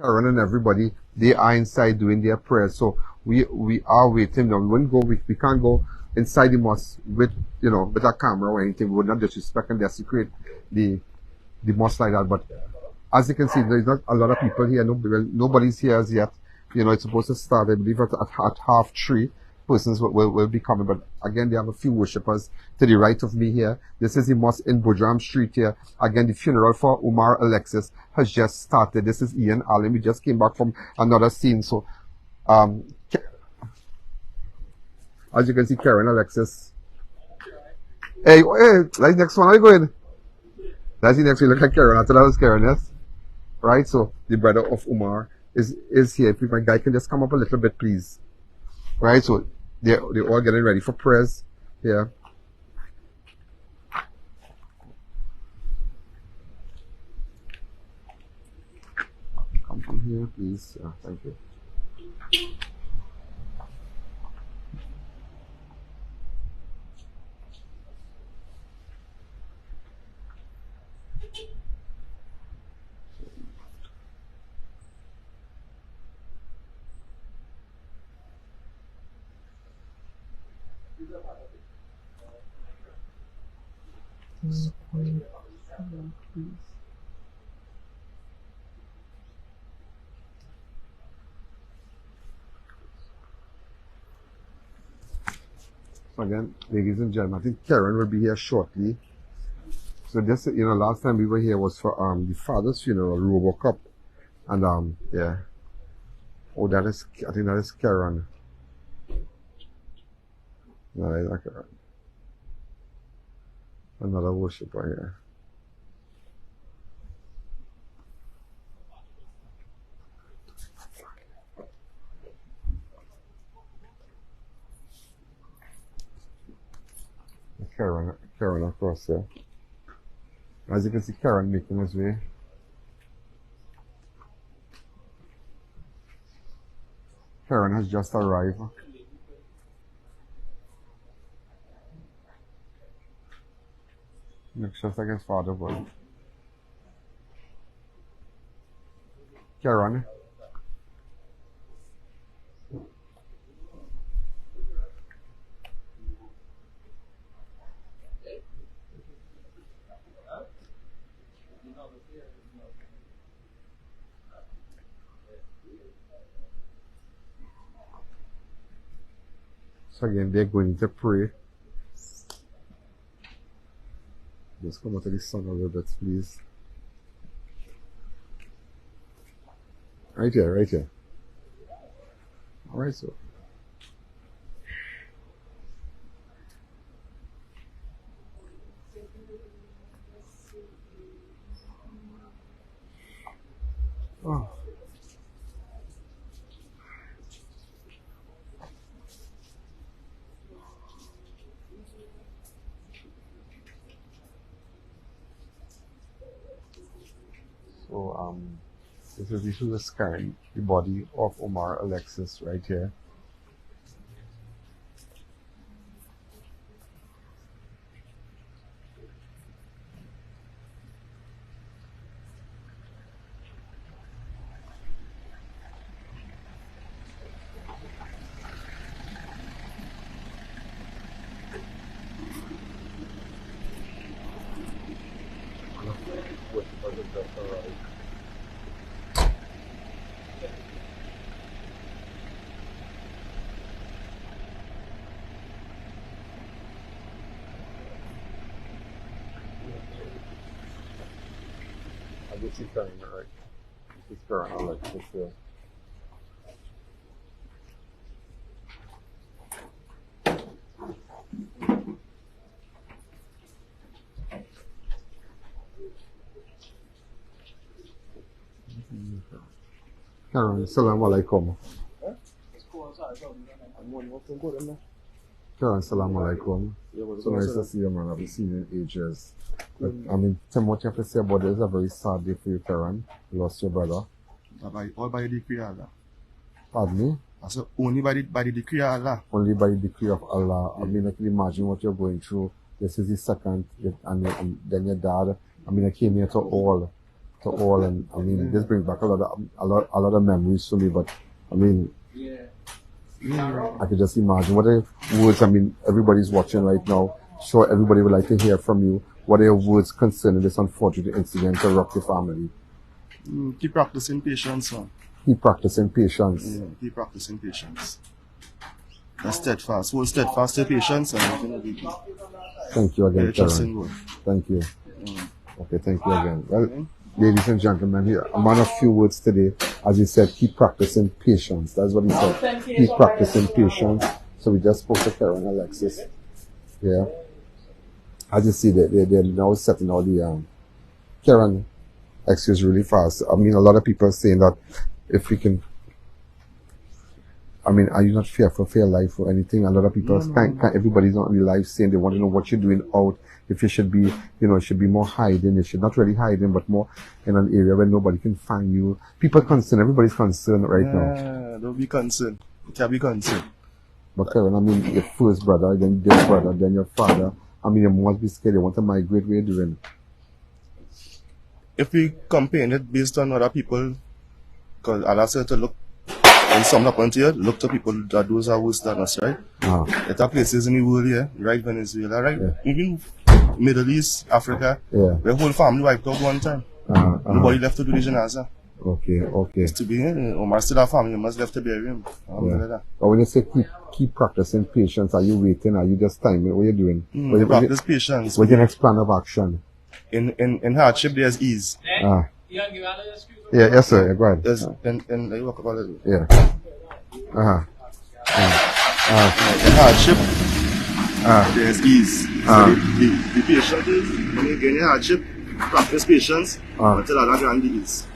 Karen and everybody, they are inside doing their prayers. So we are waiting. Now we wouldn't go. We can't go inside the mosque with with a camera or anything. We would not disrespect and desecrate the mosque like that. But as you can see, there's not a lot of people here. Nobody's here as yet. It's supposed to start, I believe, at 3:30. Persons will be coming. But again, they have a few worshippers to the right of me here. This is the mosque in Bujram Street here. Again, the funeral for Umar Alexis has just started. This is Ian Alleyne. We just came back from another scene. So, as you can see, Karen, Alexis. Hey, that's the next one. How you going? That's the next one. Look at Karen. I thought that was Karen, yes? Right? So, the brother of Umar is here. If my guy can just come up a little bit, please. Right? So, they're all getting ready for prayers. Yeah. Come from here, please. Yeah, thank you. So again, ladies and gentlemen, I think Karen will be here shortly. So this, last time we were here was for the father's funeral, RoboCup, and yeah. Oh, I think that is Karen. No, that's not Karen. Another worshipper here. Karen across there. As you can see, Karen making his way. Karen has just arrived. Looks just like his father was. Karen. So again, they're going to pray. Just come out of the sun a little bit, please. Right here, right here. Alright, so. Oh. So, this is scanning the body of Umar Alexis right here. This is Karen, right? This is Karen Alexis here. Karen, Assalamu alaikum. Karen, Assalamu alaikum. So nice to see you, man. I've seen you in ages. But, I mean, tell me what you have to say about this. It's a very sad day for you, Karen. You lost your brother. All by the decree of Allah. Pardon me? I said, only by the decree of Allah. Only by the decree of Allah. I mean, I can imagine what you're going through. This is the second, and then your dad. I mean, I came here to all. to all, and I mean, this brings back a lot of memories to me. But I mean, I could just imagine what are words. I mean, everybody's watching right now. Sure, everybody would like to hear from you. What are your words concerning this unfortunate incident to rock your family? Keep practicing patience, man. Keep practicing patience. Yeah, keep practicing patience. That's steadfast. Hold steadfast to patience and everything will be good. Thank you again, Trust in Karen. God. Thank you. Okay, thank you again. Well, ladies and gentlemen, here a man of few words today. As he said, keep practicing patience. That's what he said. Keep practicing patience. So we just spoke to Karen and Alexis. Yeah. As you see, they're now setting all the Karen, excuse really fast. I mean, a lot of people are saying that if we can, I mean, are you not fearful for your life or anything? A lot of people, everybody's not in life saying they want to know what you're doing out. If you should be, you know, it should be more hiding. You should not really hiding, but more in an area where nobody can find you. People are concerned. Everybody's concerned right now. Don't be concerned. You can't be concerned. But Karen, I mean, your first brother, then this brother, then your father. I mean, you must be scared. You want to migrate. What are you doing? If we compare it based on other people, because Allah said to look, when something happens here, look to people that those are worse than us, right? There are places in the world here, right? Venezuela, right? Even Middle East, Africa, where whole family wiped out one time. Nobody left to do the Janaza. Okay. It's to be here. Umar still have family, must left to bury him. But when you say keep practicing patience, are you waiting? Are you just timing? What are you doing? Practice patience. What's your next plan of action? In hardship, there's ease. Yes, sir. Go ahead. In hardship, there's ease. So the patient is, when you get in hardship, practice patience until Allah grant the ease.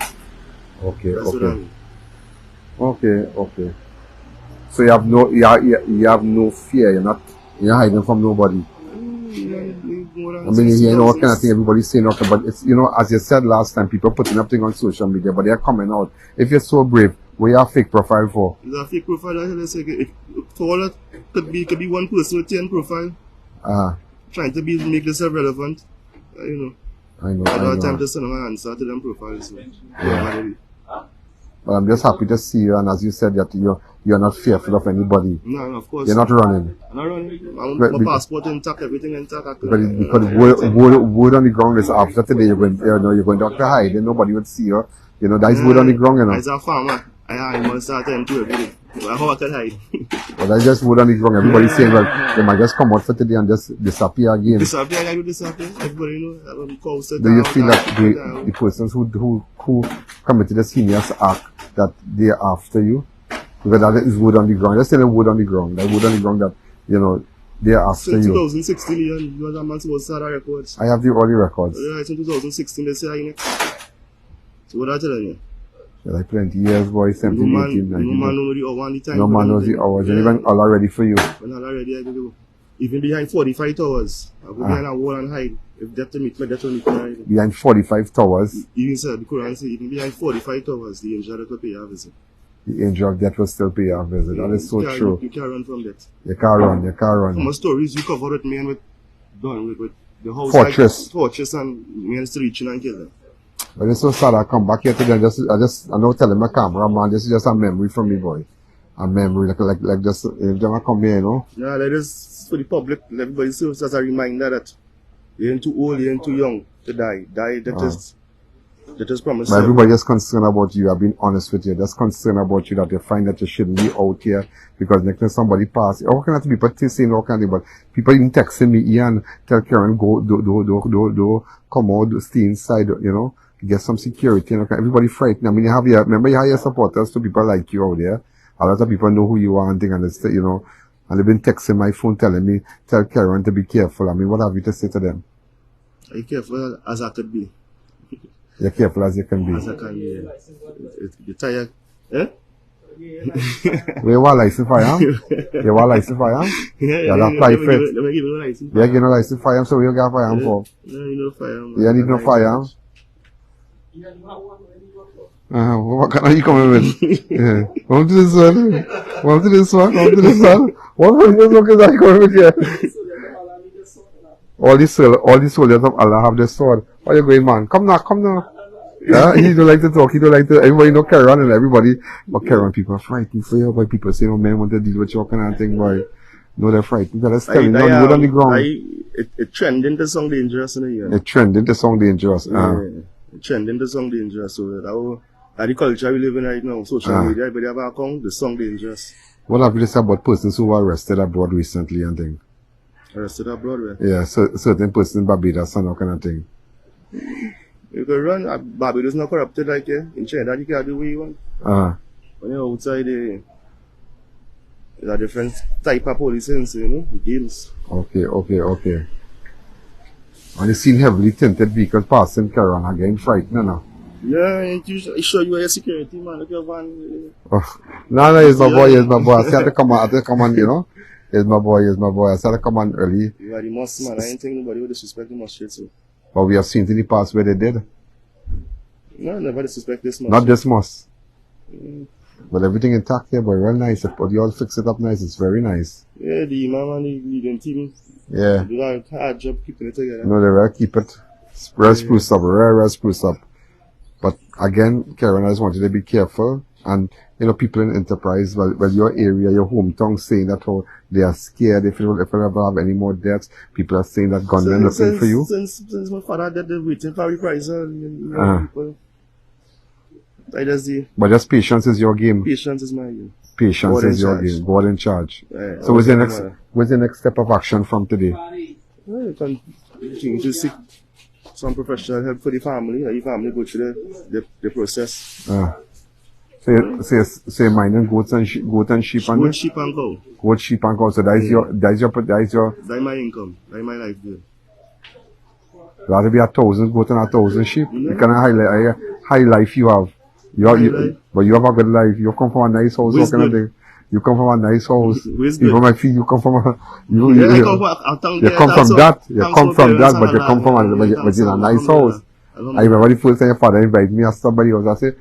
Okay. That's what I mean. Okay. So you have no fear. You're hiding from nobody. I mean, you hear all kind of thing. Everybody's saying okay, but it's, you know, as you said last time, people putting up things on social media, but they're coming out. If you're so brave, what you have fake profile for? It's a fake profile. For all that, could be one person with 10 profile. Trying to make yourself relevant. You know. I know. I don't have time to send my answer to them profiles. So. Yeah. But I'm just happy to see you, and as you said, that you're not fearful of anybody. No, of course. You're not running. I'm not running. My passport intact, everything intact. Because word on the ground is after today you're going to hide, and nobody would see you. You know, that's word on the ground, you know. As a farmer, I must start into everything. How I can hide? But that's just word on the ground. Everybody's saying, well, they might just come out for today and just disappear again. Disappear. Everybody know. Do you feel that the persons who committed the heinous act that they're after you? Because that is word on the ground. Let's say the word on the ground. That word on the ground that, you know, they're after you. In 2016, you was a man supposed to start records. I have the early records. Yeah, it's in 2016 they say I. So what I tell you? Yeah, like 20 years, boy, 17, 18, 19. No man knows the hour and the time. No man knows the hours. And even Allah ready for you. When Allah ready, I go. Even behind 45 towers, I go behind a wall and hide. If death to meet me, death to meet me. Behind 45 towers? Even said, the Quran says, even behind 45 towers, the angel that will pay a visit. The angel of death will still pay a visit. That is so true. You can't run from that. You can't run. Some stories you covered with me and with the house. Fortress and men still reaching and kill them. But it's so sad I come back here today and I know telling my cameraman, this is just a memory from me, boy. A memory, like just, if they come here, you know? Yeah, like this for the public, everybody serves as a reminder that you ain't too old, you ain't too young to die. That is promised. But everybody is concerned about you. I've been honest with you. Just concerned about you that you find that you shouldn't be out here because next time somebody passes. All kind of people saying all kind of things, but people even texting me, Ian, tell Karen, go, come out, stay inside, you know, get some security. You know, everybody frightened. I mean, remember you have your supporters, so people like you out there. A lot of people know who you are and things, and they, you know, and they've been texting my phone telling me, tell Karen to be careful. I mean, what have you to say to them? Are you careful as I could be? You're careful as you can be. As I can be. You're tired? Eh? Where was license for him? You want license for him? Yeah, that apply for it. Let me give you a license. Yeah, give no license for him, so you got for him for? No, you know for him. You need no fire. What kind of you coming with? Yeah. Come to this one. Come to this one. What kind of look is that coming with here? All these soldiers of Allah have the sword. Where you going, man? Come now. Yeah, he don't like to talk. He don't like to. Everybody know Karen and everybody, but Karen people are frightened for you. But people say, "No man want to deal with you," kind of thing. Boy, no, they're frightened. You gotta tell me, no, you on the ground. It trending to song dangerous in the year. It trending to song dangerous. It trending to song dangerous. So that the culture we live in right now, social media, everybody have a account, the song dangerous. What have you said about persons who were arrested abroad recently and thing? Arrested abroad, right? Yeah, certain person in Barbados and that kind of thing. You can run. Barbados not corrupted like in China. You can do what you want. When you're outside, there's a different type of police, you know, games. Okay. And you seen heavily tinted vehicles passing Karen again, frightened now. Yeah, you sure you are a security man? Look at your van. No, it's my boy. I said to come on, you know. It's my boy. I said to come on early. You are the mosque man. I ain't think nobody would disrespect the mosque so. But we have seen in the past where they did. No, never disrespect this mosque. Not this mosque. But everything intact here, boy. Real nice. But you all fix it up nice. It's very nice. Yeah, the imam and the leading team. Yeah. They do a hard job keeping it together. No, they will keep it. Real spruce up. Real spruce up. But again, Karen, I just want you to be careful. And, you know, people in enterprise, well, your area, your hometown saying that how they are scared if you ever have any more deaths. People are saying that gunmen are looking for you. Since my father did the waiting for reprisal, people. But just patience is your game. Patience is my game. Patience is your game. God in charge. Yeah, so what's the next step of action from today? Well, you can continue to seek some professional help for the family. The family go through the process. Say mining goat and sheep and goat, sheep and cow. Goat, sheep and cow. So that's your that's my income. That's my life there. That'll be 1,000 goat and 1,000 sheep. You can high life you have. But you have a good life. You come from a nice house. You come from a nice house. People might feel you come from a you come from that. But you come from a nice house. I remember the first time your father invited me as somebody else. I said,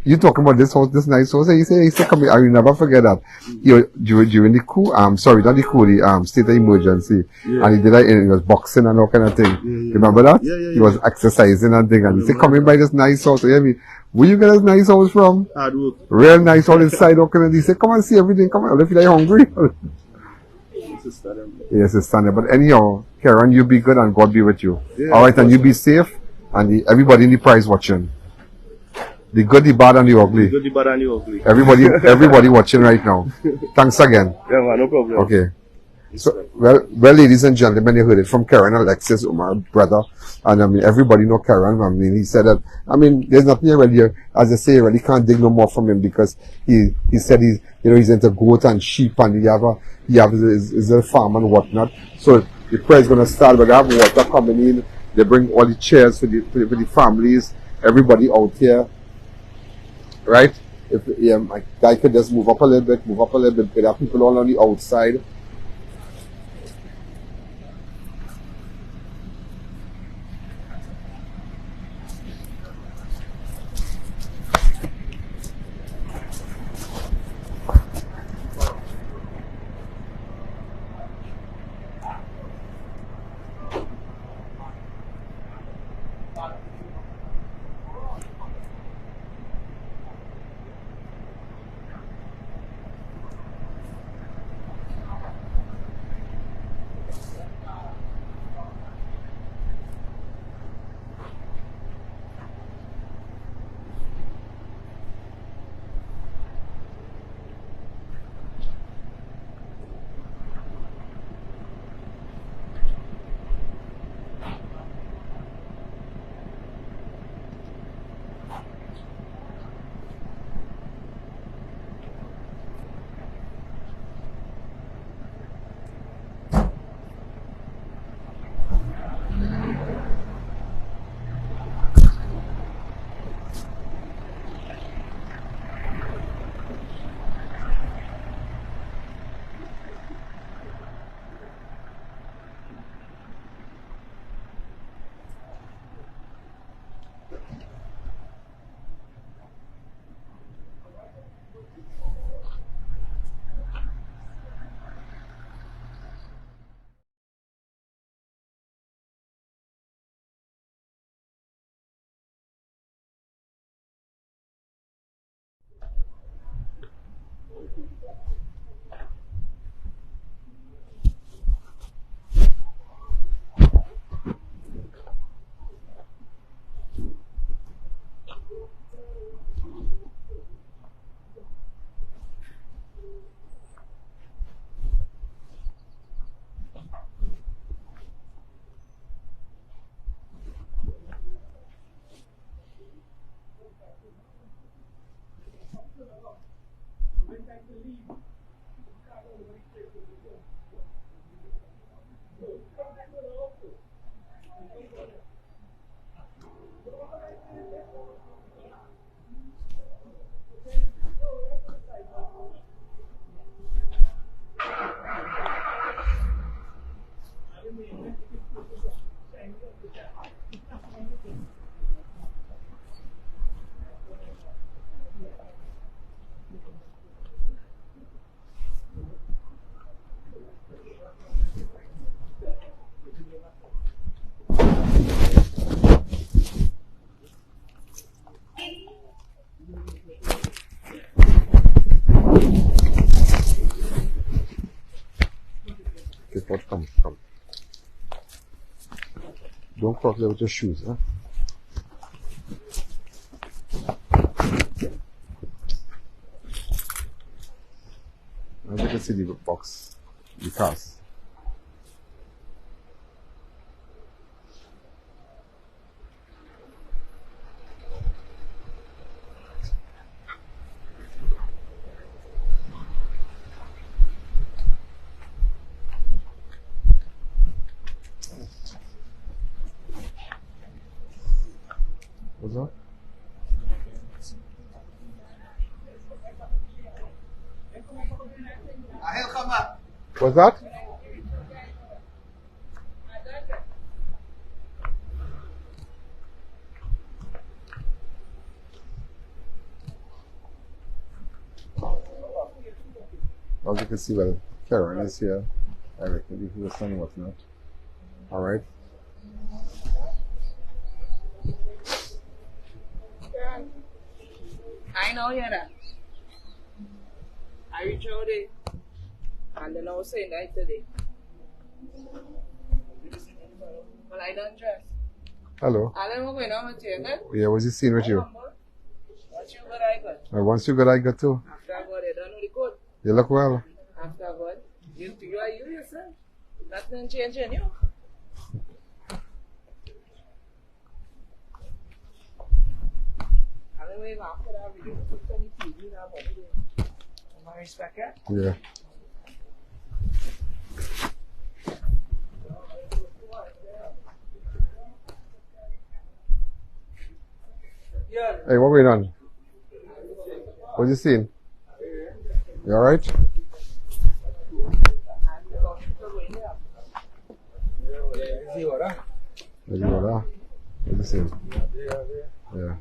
"You talking about this house, this nice house?" He said, "Come here." I will never forget that. During the coup, the state of emergency, and he did that. He was boxing and all kind of thing. Remember that? He was exercising and thing. And he said, "Come in by this nice house." So, where you get this nice house from? Hard work. Real nice house inside. He said, "Come and see everything. Come on, if you're hungry." Yes, it's standard. But anyhow, Karen, you be good and God be with you. All right, and you be safe. And everybody in the prize watching. The good, the bad, and the ugly. The good, the bad, and the ugly. Everybody watching right now. Thanks again. Yeah, man, no problem. Okay. So, well, ladies and gentlemen, you heard it from Karen, Alexis, Umar, brother. And I mean, everybody know Karen. I mean, he said that, I mean, there's nothing really, as I say, you really can't dig no more from him because he said he's into goat and sheep and he have his farm and whatnot. So the prayer is going to start, but they have water coming in. They bring all the chairs for the families, everybody out here. Right? If my guy could just move up a little bit. There are people all on the outside. Okay, but come. Don't cross there with your shoes, huh? I want to see the box, the cars. What's that? What's that? As you can see, well, Karen is here. I reckon he was saying what's not. Alright. I know you that. I reached out there. And then I was saying that today. Well, I don't dress. Hello. I don't know what's going on with you, good? Yeah, what's he saying with you? What you got, I got. Once you got, I got too. After I got, I don't know the code. You look well. After I got, you are you yourself. Nothing changing you. I don't know after that, we didn't put any TV now, but we didn't. I respect it. Yeah. Hey, what going on? What you seeing? You alright? What you seeing? Yeah.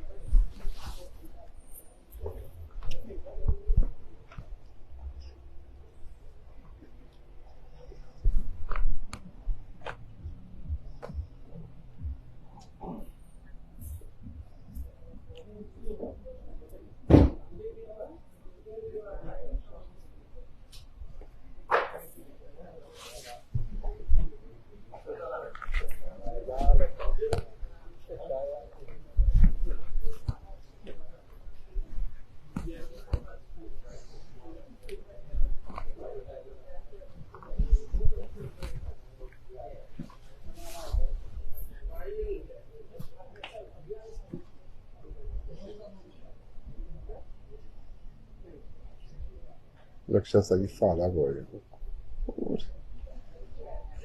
Looks just like your father, boy.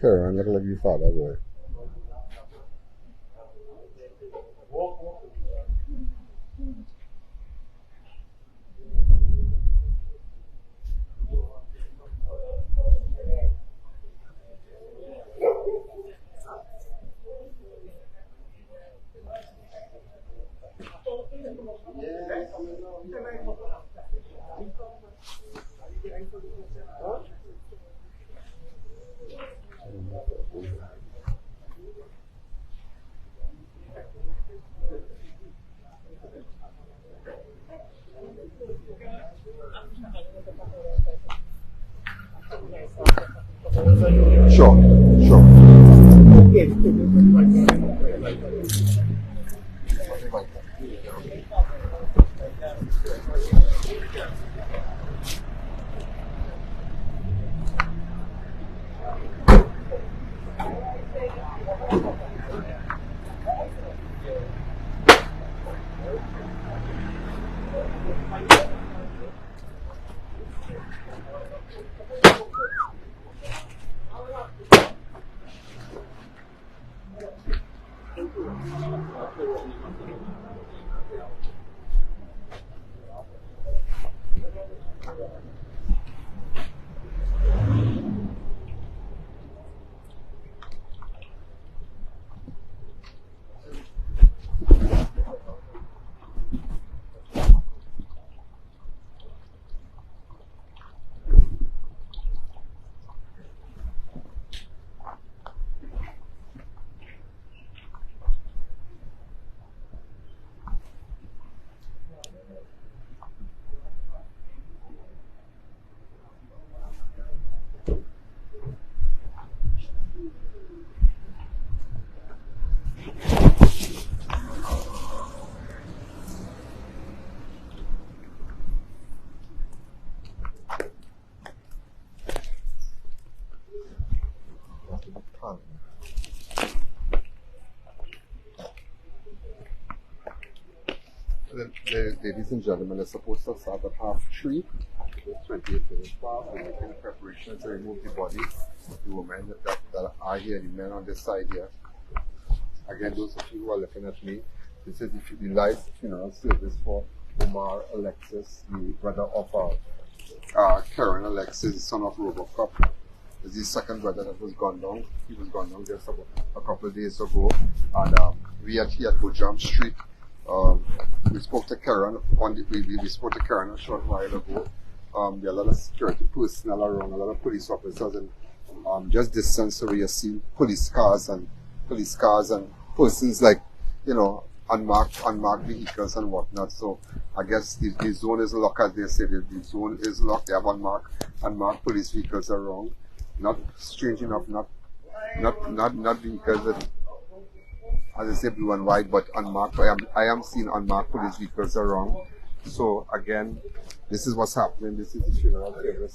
Karen, look like your father, boy. Sure, sure. Ladies and gentlemen, they're supposed to start at 3:30. It's 28 minutes past. We're making preparations to remove the body. The women that are here, the men on this side here. Again, those of you who are looking at me, this is the live funeral service for Umar Alexis, the brother of Karen Alexis, the son of Robocop. This is his second brother that was gone down. He was gone down just about a couple of days ago. And we are here at Bojam Street. We spoke to Karen we spoke to Karen a short while ago. There are a lot of security personnel around, a lot of police officers, and just distance away you see police cars and persons like, unmarked vehicles and whatnot. So I guess the zone is locked, as they say. The zone is locked. They have unmarked police vehicles around. Not strange enough, not vehicles that, as I say, blue and white, but unmarked. I am seeing unmarked police vehicles around. So again, this is what's happening. This is the funeral service.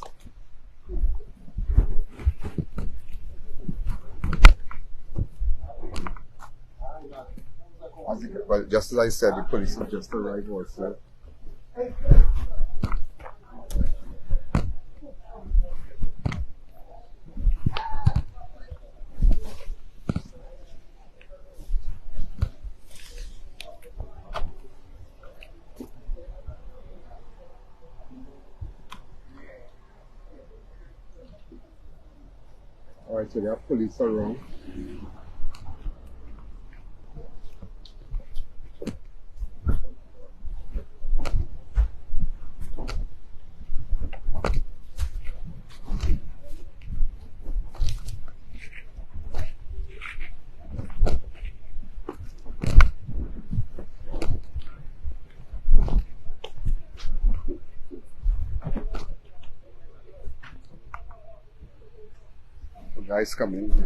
Well, just as I said, the police have just arrived also. Alright, so there are police around. Guys coming here.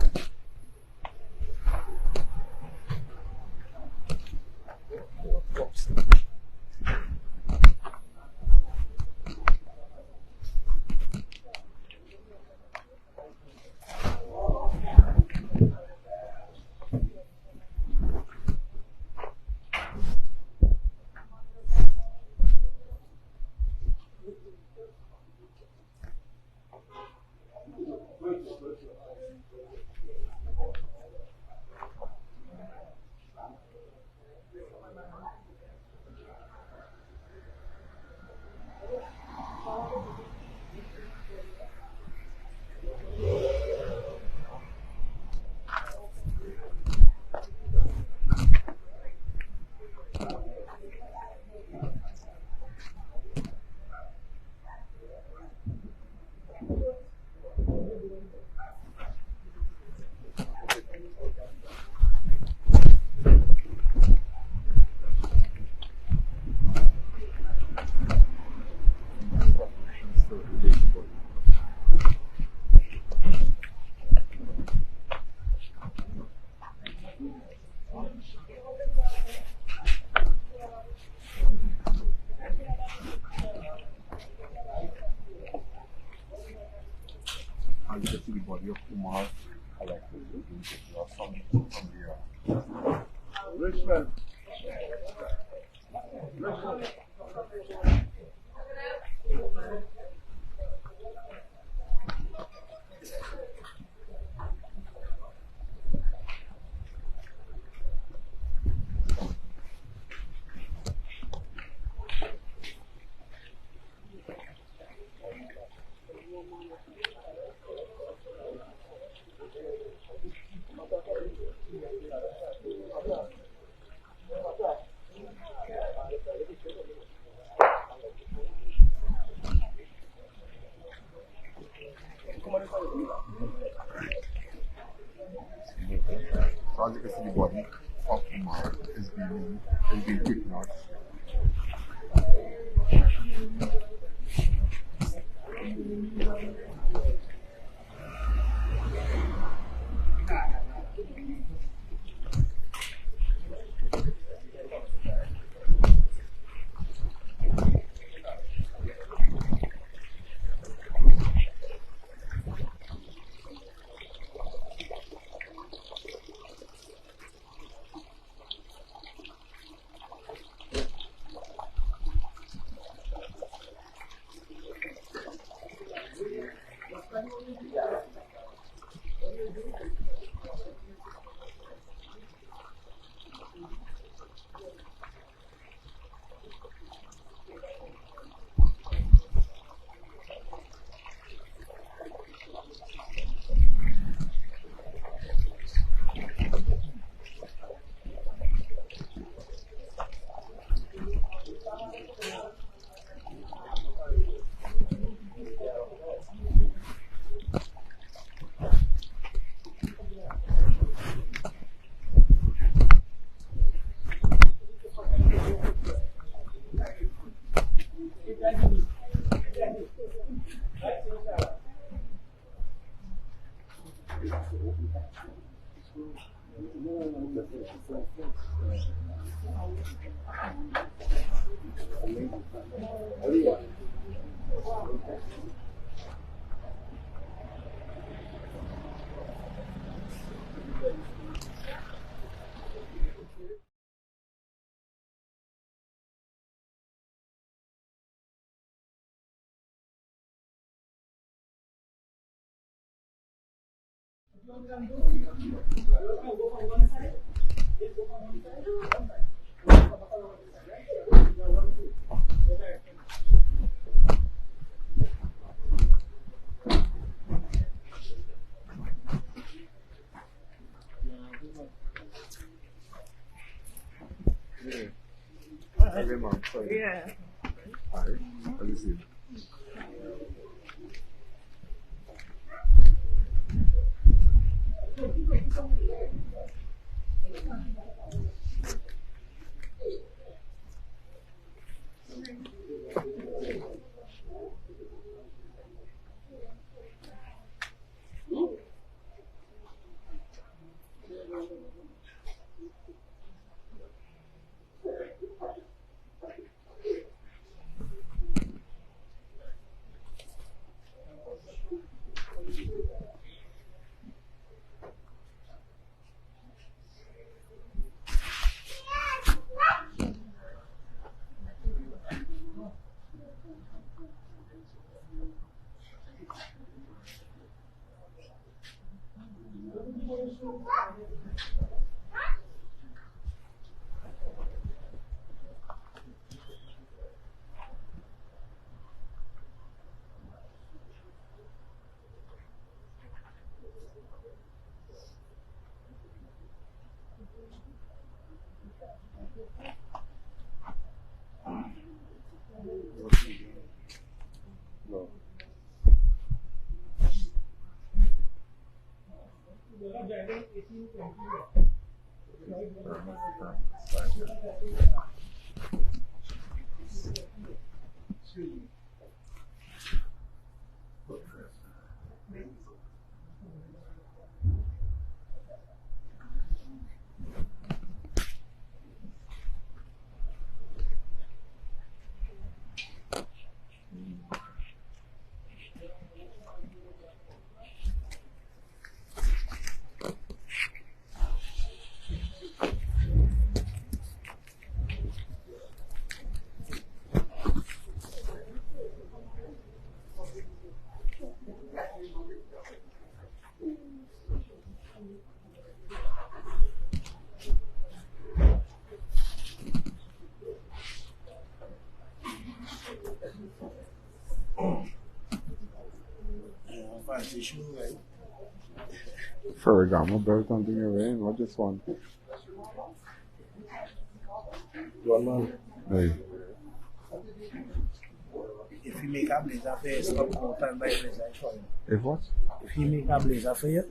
And you can see the body of Umar Alexis from the Richmond. quick now. Yeah. Hi, how do you see? No. Ferragamo belt on the away, not just one. One man. Hey. If you make a blazer for you, stop all time by blazer in foil. If what? If you make a blazer for you,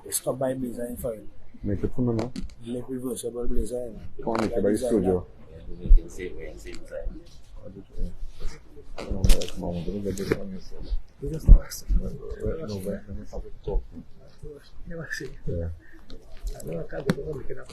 stop by blazer in foil. Make it for me now. Make reversible blazer in. Can't make it by the studio. do meeting same way and same time. We just asked. Never see. Yeah. I know I can't go to the up.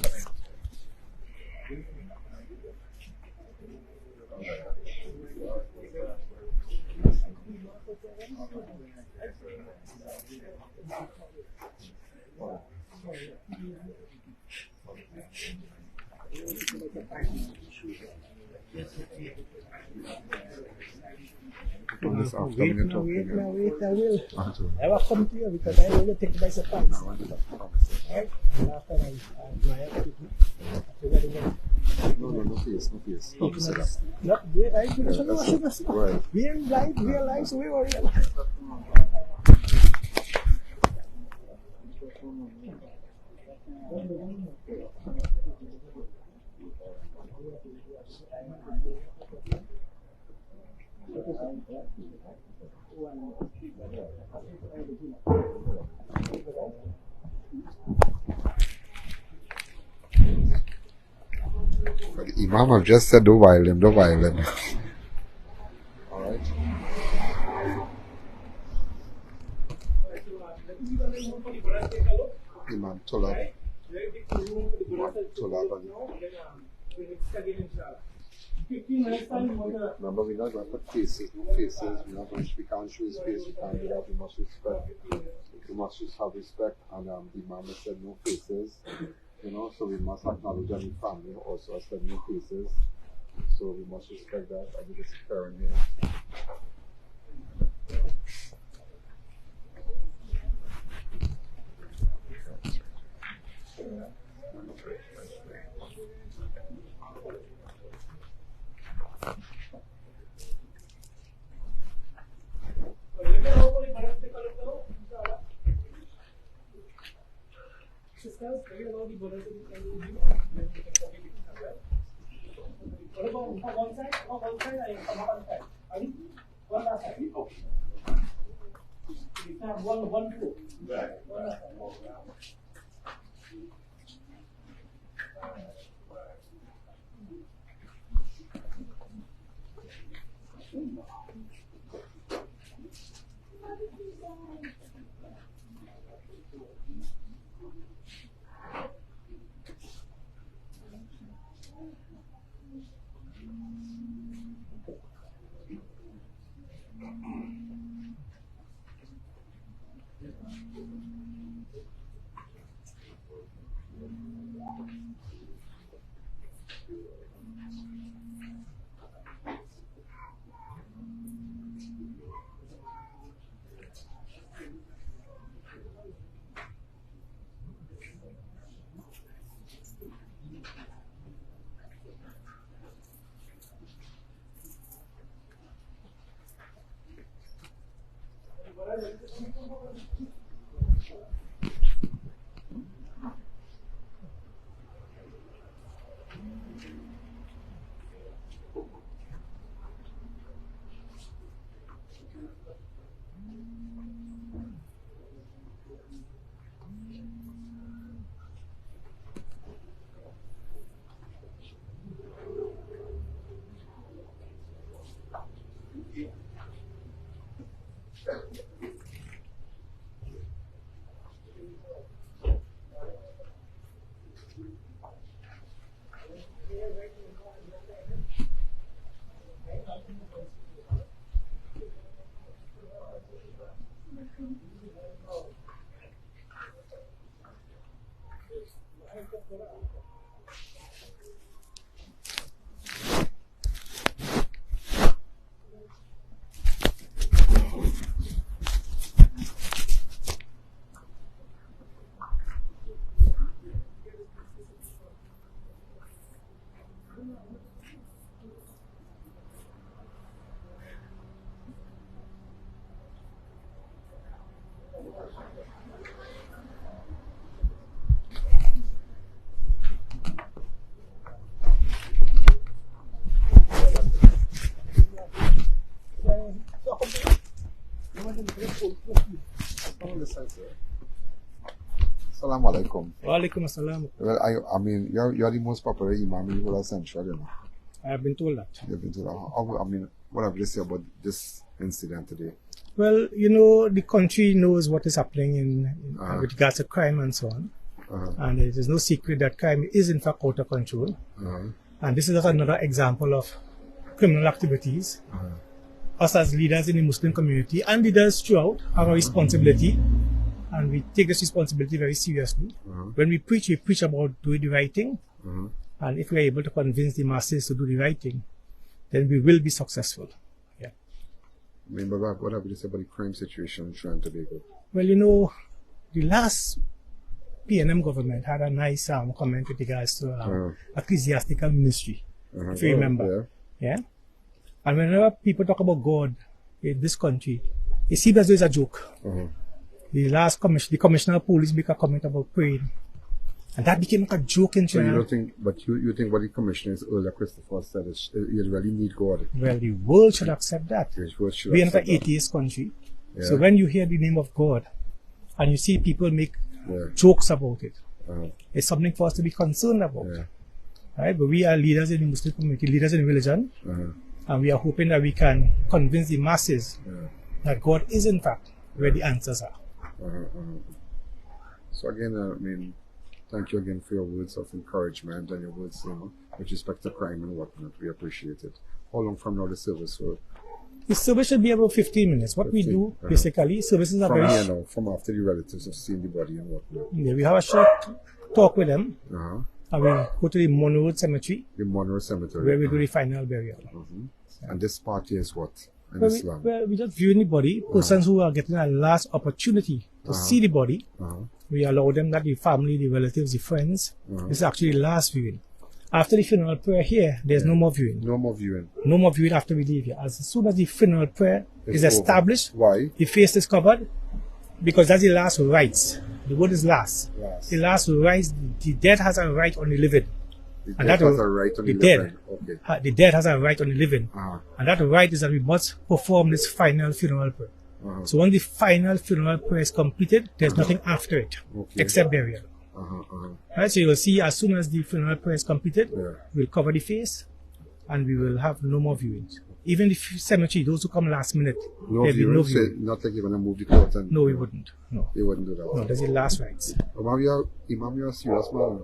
This afternoon Wait, I will. I will come to you because I will take by surprise. Right? After I no face. Don't say that. not wait, I will Right. we are live, so we worry about But the Imam have just said, don't violate. Alright. Imam Tulab. Remember, we're not going to put faces. We can't show his face, we can't do that. We must just have respect. And the Imam has said no faces. So we must acknowledge any family also has said no faces. So we must respect that. I think it's fair in here. Assalamu alaikum. Walaikum assalam. Well, I mean, you're the most popular Imam in the whole central, I have been told that. You've been told. I mean, what have you say about this incident today? Well, you know, the country knows what is happening with regards to crime and so on. And it is no secret that crime is in fact out of control. And this is just another example of criminal activities. Us as leaders in the Muslim community and leaders throughout have a responsibility, and we take this responsibility very seriously. When we preach about doing the right thing, and if we are able to convince the masses to do the right thing, then we will be successful. Yeah. I mean, but what have you say about the crime situation in Trinidad and Tobago? Well, you know, the last PNM government had a nice comment with regards to ecclesiastical ministry, if you remember. Yeah. And whenever people talk about God in this country, it seems as though it's a joke. The commissioner of police make a comment about praying, and that became like a joke in China. So you don't think, but you think what the commissioners earlier Christopher said is you really need God. Well, the world should accept that. We are not an atheist country. So when you hear the name of God and you see people make jokes about it, it's something for us to be concerned about. Right? But we are leaders in the Muslim community, leaders in religion, and we are hoping that we can convince the masses that God is in fact where the answers are. So again, I mean, thank you again for your words of encouragement and your words, with respect to crime and whatnot. We appreciate it. How long from now the service will? The service should be about 15 minutes. What 15, we do, basically, services are from here now, from after the relatives have seen the body and whatnot. Yeah, we have a short talk with them. And we go to the Monroe Cemetery. The Monroe Cemetery. Where we do the final burial. And this party is what? Well, we just viewing the body. Persons who are getting a last opportunity to see the body, we allow them, that the family, the relatives, the friends. This is actually the last viewing. After the funeral prayer here, there's no more viewing. No more viewing. No more viewing after we leave here. As soon as the funeral prayer is established, why? The face is covered, because that's the last rites. The word is last. The last rites. The dead has a right on the living. The dead has a right on the living. Okay. The dead has a right on the living. And that right is that we must perform this final funeral prayer. So once the final funeral prayer is completed, there's nothing after it, except burial. Right, so you will see as soon as the funeral prayer is completed, we'll cover the face and we will have no more viewings. Even the cemetery, those who come last minute, there'll be no viewing. Not like you're going to move the cloth and... No, we wouldn't. No. You wouldn't do that? No, that's the last rites. Imam, you're a serious man.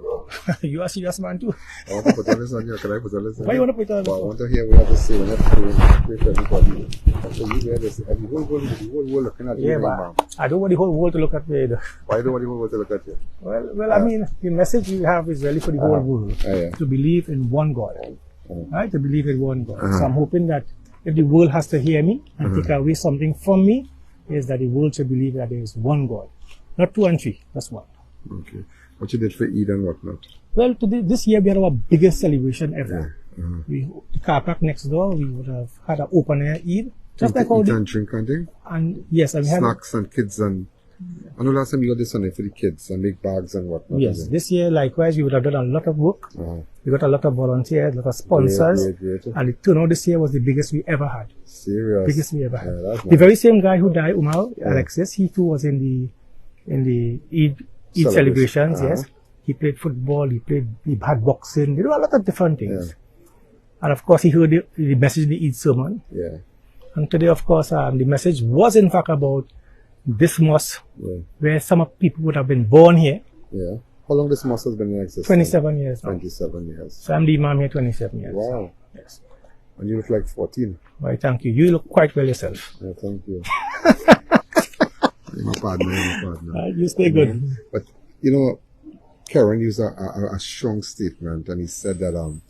You are a serious man too. I want to put on this on you. Can I put on this on you? Why you want to put on this? I want to hear what you have to say. When you pray for everybody. So you wear this. The whole world looking at you. Yeah, but I don't want the whole world to look at me. Why don't want the whole world to look at you? Well, I mean, the message we have is really for the whole world. To believe in one God. Right? To believe in one God. So I'm hoping that if the world has to hear me and take away something from me, is that the world should believe that there is one God. Not two and three, that's one. Okay. What you did for Eid and whatnot? Well, this year we had our biggest celebration ever. The car park next door, we would have had an open air Eid. Just like all and drink and thing? And yes, and we had snacks and kids and... I know last time you got this Sunday for the kids and make bags and whatnot. Yes, this year likewise we would have done a lot of work. We got a lot of volunteers, a lot of sponsors. Great. And the turnout this year was the biggest we ever had. Serious? Biggest we ever had. The very same guy who died, Umar, Alexis, he too was in the Eid celebrations, yes. He played football, he had boxing, he did a lot of different things. And of course he heard the message in the Eid sermon. And today of course the message was in fact about this mosque, where some people would have been born here. How long this mosque has been in existence? 27 years now. 27 years. So I'm the imam here 27 years. Wow. Yes. And you look like 14. Why, thank you. You look quite well yourself. Yeah, thank you. You're my partner. You stay good. But, you know, Karen used a strong statement, and he said that,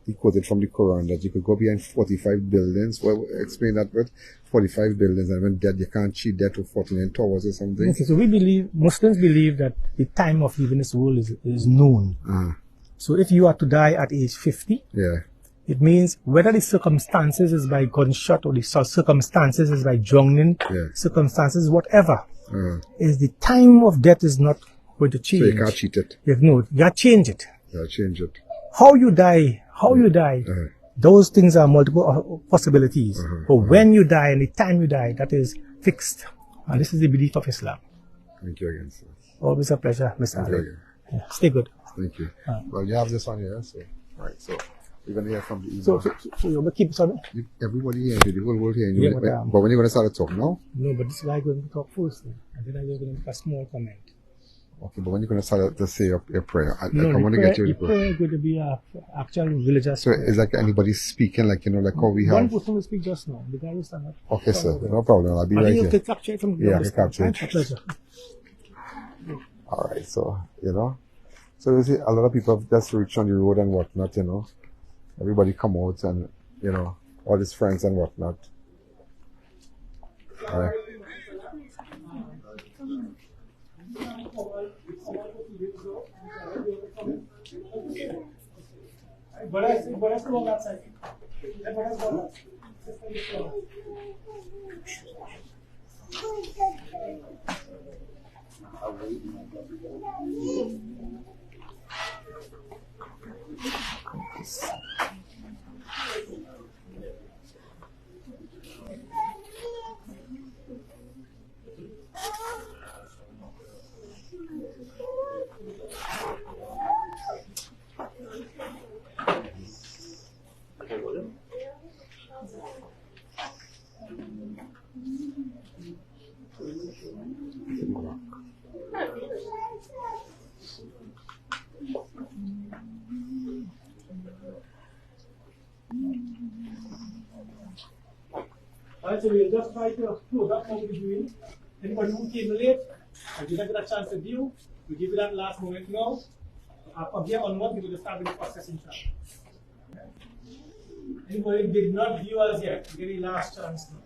he quoted from the Quran that you could go behind 45 buildings. Well, explain that word. 45 buildings, and when dead, you can't cheat death to 49 towers or something. Okay, so Muslims believe that the time of leaving this world is known. So if you are to die at age 50, it means whether the circumstances is by gunshot or the circumstances is by drowning, circumstances, whatever, is the time of death is not going to change. So you can't cheat it. No, you got to change it. Yeah, change it. How you die, those things are multiple possibilities. But when you die and the time you die, that is fixed. And this is the belief of Islam. Thank you again, sir. Always a pleasure, Mr. Alleyne. Stay good. Thank you. Well, you have this one here, so right. So We're going to hear from the Imam. So you're going to keep some? Everybody here, the whole world here. Yeah, but when you're going to start to talk now? No, but this guy going to talk first, and then I'm going to make a small comment. Okay, but when you're going to start to say your prayer, I want to get you the prayer is going to be a actual religious So prayer. it's like anybody speaking, like, like how we One have... person will speak just now. The guy will stand up. Okay, sir. No problem. I'll be right here. You capture it from I can capture it. A pleasure. All right, so, So you see, a lot of people have just reached on the road and whatnot, Everybody come out and, all his friends and whatnot. All right. Alright, so we'll just try to close up what we're doing. Anybody who came late, I did not get a chance to view. We give you that last moment now. From here onward, we will start with the processing chart. Anybody who did not view us yet, very last chance now.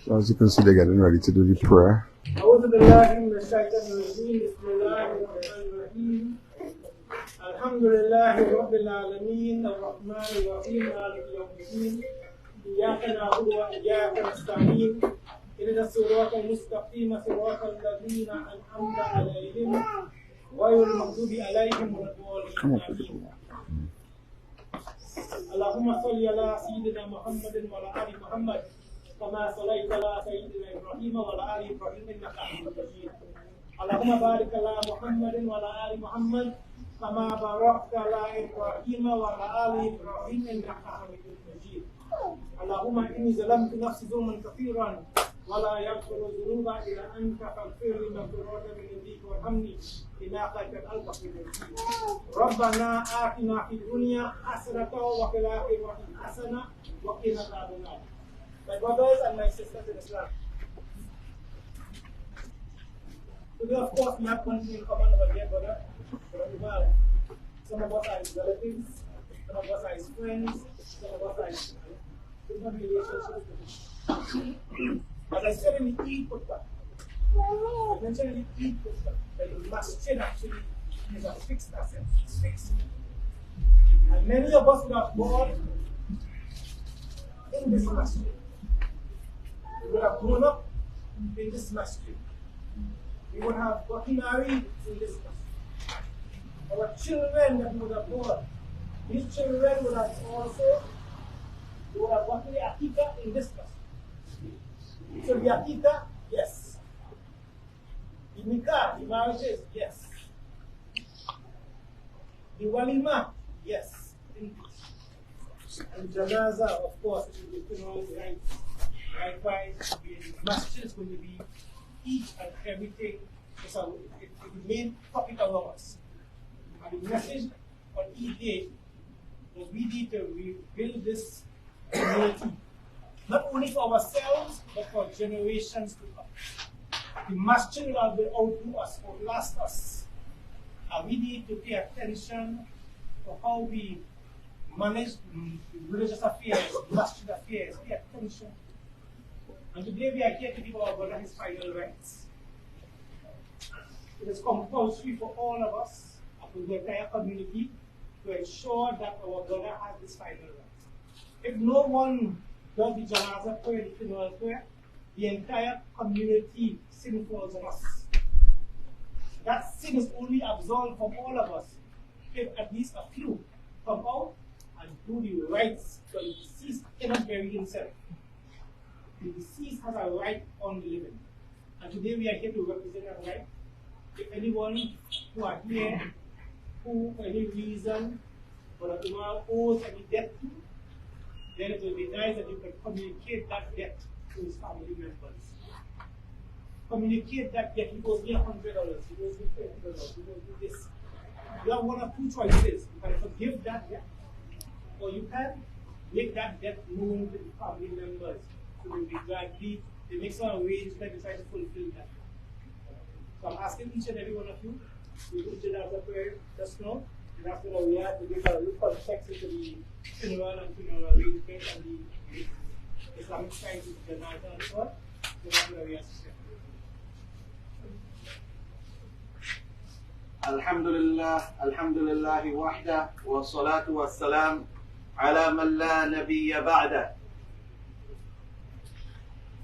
So as you can see, they're getting ready to do the prayer. Alhamdulillah Rabbil Alameen Ar-Rahman Ar-Rahim Malik Yawmiddin Iyyaka na'budu wa iyyaka nasta'in Ihdinas siratal mustaqim siratal ladzina an'amta 'alaihim ghayril maghdubi 'alaihim waladdallin. Allahumma salli ala sayyidina Muhammadin wa ala ali Muhammad kama sallaita ala sayyidina Ibrahim wa ala ali Ibrahim innaka Hamidum Majid. Allahumma barik ala Muhammadin wa ala ali Muhammad كما باركت على إبراهيم وعلى آل إبراهيم إنك حميد مجيد. اللهم إني ظلمت نفسي ظلما كثيرا ولا يغفر الذنوب إلا أنت فاغفر لي مغفرة من عندك وارحمني إنك أنت الغفور الرحيم. ربنا آتنا في الدنيا حسنة وفي الآخرة حسنة وقنا عذاب النار. My brothers and my sisters in Islam. Today, of course, we have one thing in common over here, brother. Some of us are his relatives, some of us are his friends, some of us are his different relationships. As I said in the e-putbah, I mentioned in the e-putbah that the masjid actually is a fixed asset, it's fixed. And many of us would have born in this masjid. We would have grown up in this masjid. We would have gotten married in this masjid. Our children that we would have born, these children would have also gotten the akika in this class. So the akika, yes. The nikah, the marriages, yes. The walima, yes. And Janaza, of course, it will be funeral rites. Likewise, the masjid is going to be each and everything. So it's the main topic of ours. And the message on each day was we need to rebuild this community not only for ourselves, but for generations to come. The masjid will outdo us, outlast us. And we need to pay attention to how we manage religious affairs, masjid affairs. Pay attention. And today we are here to give our brother his final rights. It is compulsory for all of us, and for the entire community, to ensure that our brother has his final rights. If no one does the Janaza prayer, the funeral prayer, the entire community sin falls on us. That sin is only absolved from all of us if at least a few come out and do the rites, so the deceased cannot bury himself. The deceased has a right on the living. And today we are here to represent that right. If anyone who are here, who for any reason, Brother Umar owes any debt to, then it will be nice that you can communicate that debt to his family members. Communicate that debt. He owes me $100, he owes me $20, he owes me this. You have one of two choices. You can forgive that debt, or you can make that debt known to the family members. So they will be gladly, they make some arrangement to try to fulfill that. So I'm asking each and every one of you, we do Janaza prayer just now, and after that we have to give a little context into the funeral and funeral arrangement and the Islamic science of Janaza and so on. So that's what we have to say. Alhamdulillah wahda wa salatu wa salam ala man la nabiyya ba'da.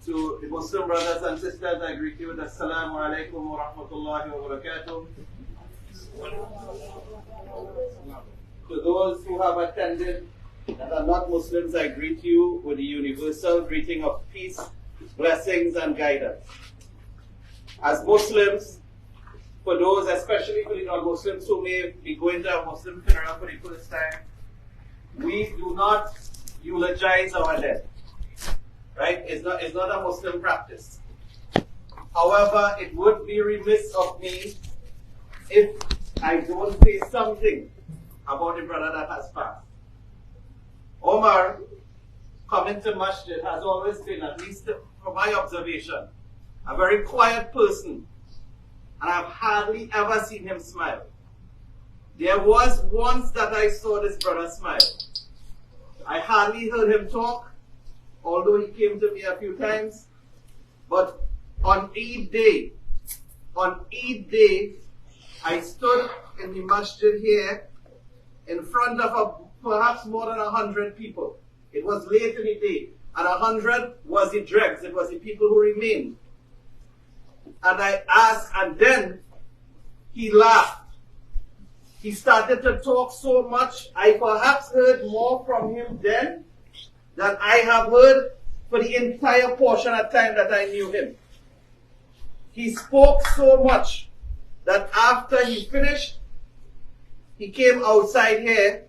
To the Muslim brothers and sisters, I greet you with Assalamu alaikum wa rahmatullahi wa barakatuh. To those who have attended that are not Muslims, I greet you with the universal greeting of peace, blessings and guidance. As Muslims, for those, especially for the non-Muslims who may be going to a Muslim funeral for the first time, we do not eulogize our dead. Right? It's not a Muslim practice. However, it would be remiss of me if I don't say something about the brother that has passed. Umar, coming to masjid, has always been, at least from my observation, a very quiet person, and I've hardly ever seen him smile. There was once that I saw this brother smile. I hardly heard him talk, although he came to me a few times. But on Eid day, I stood in the masjid here in front of perhaps more than 100 people. It was late in the day, and 100 was the dregs, it was the people who remained. And I asked, and then he laughed. He started to talk so much, I perhaps heard more from him then than I have heard for the entire portion of time that I knew him. He spoke so much that after he finished, he came outside here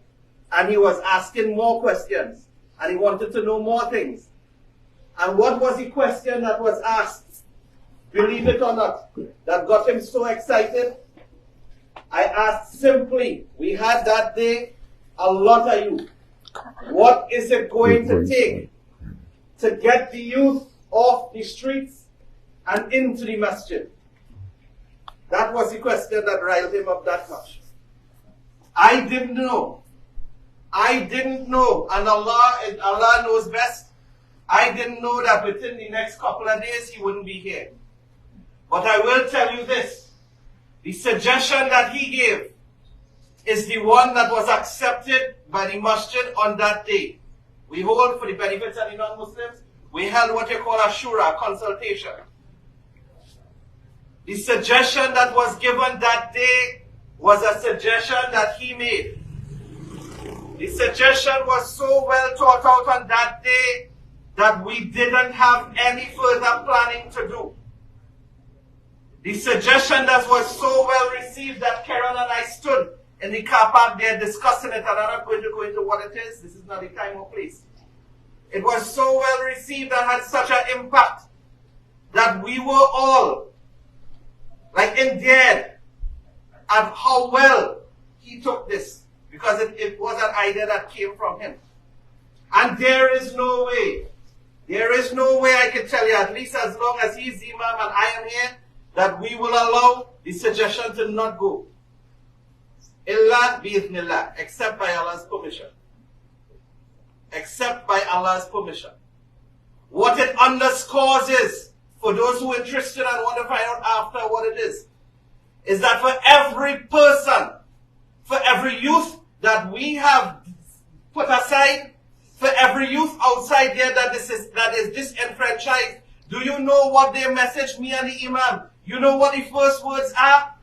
and he was asking more questions and he wanted to know more things. And what was the question that was asked? Believe it or not, that got him so excited? I asked simply, we had that day a lot of youth. What is it going to take to get the youth off the streets and into the masjid? That was the question that riled him up that much. I didn't know. And Allah knows best. I didn't know that within the next couple of days he wouldn't be here. But I will tell you this. The suggestion that he gave is the one that was accepted by the masjid on that day. We hold, for the benefits of the non-Muslims, we held what you call a shura, consultation. The suggestion that was given that day was a suggestion that he made. The suggestion was so well thought out on that day that we didn't have any further planning to do. The suggestion that was so well received that Karen and I stood in the car park there discussing it, and I'm not going to go into what it is. This is not the time or place. It was so well received and had such an impact that we were all like endeared at how well he took this, because it was an idea that came from him. And there is no way There is no way I can tell you, at least as long as he's Imam and I am here, that we will allow the suggestion to not go. Illa bi'ithnillah, except by Allah's permission. Except by Allah's permission. What it underscores is, for those who are interested and want to find out after what it is that for every person, for every youth that we have put aside, for every youth outside there that is disenfranchised, do you know what they message me and the Imam? You know what the first words are?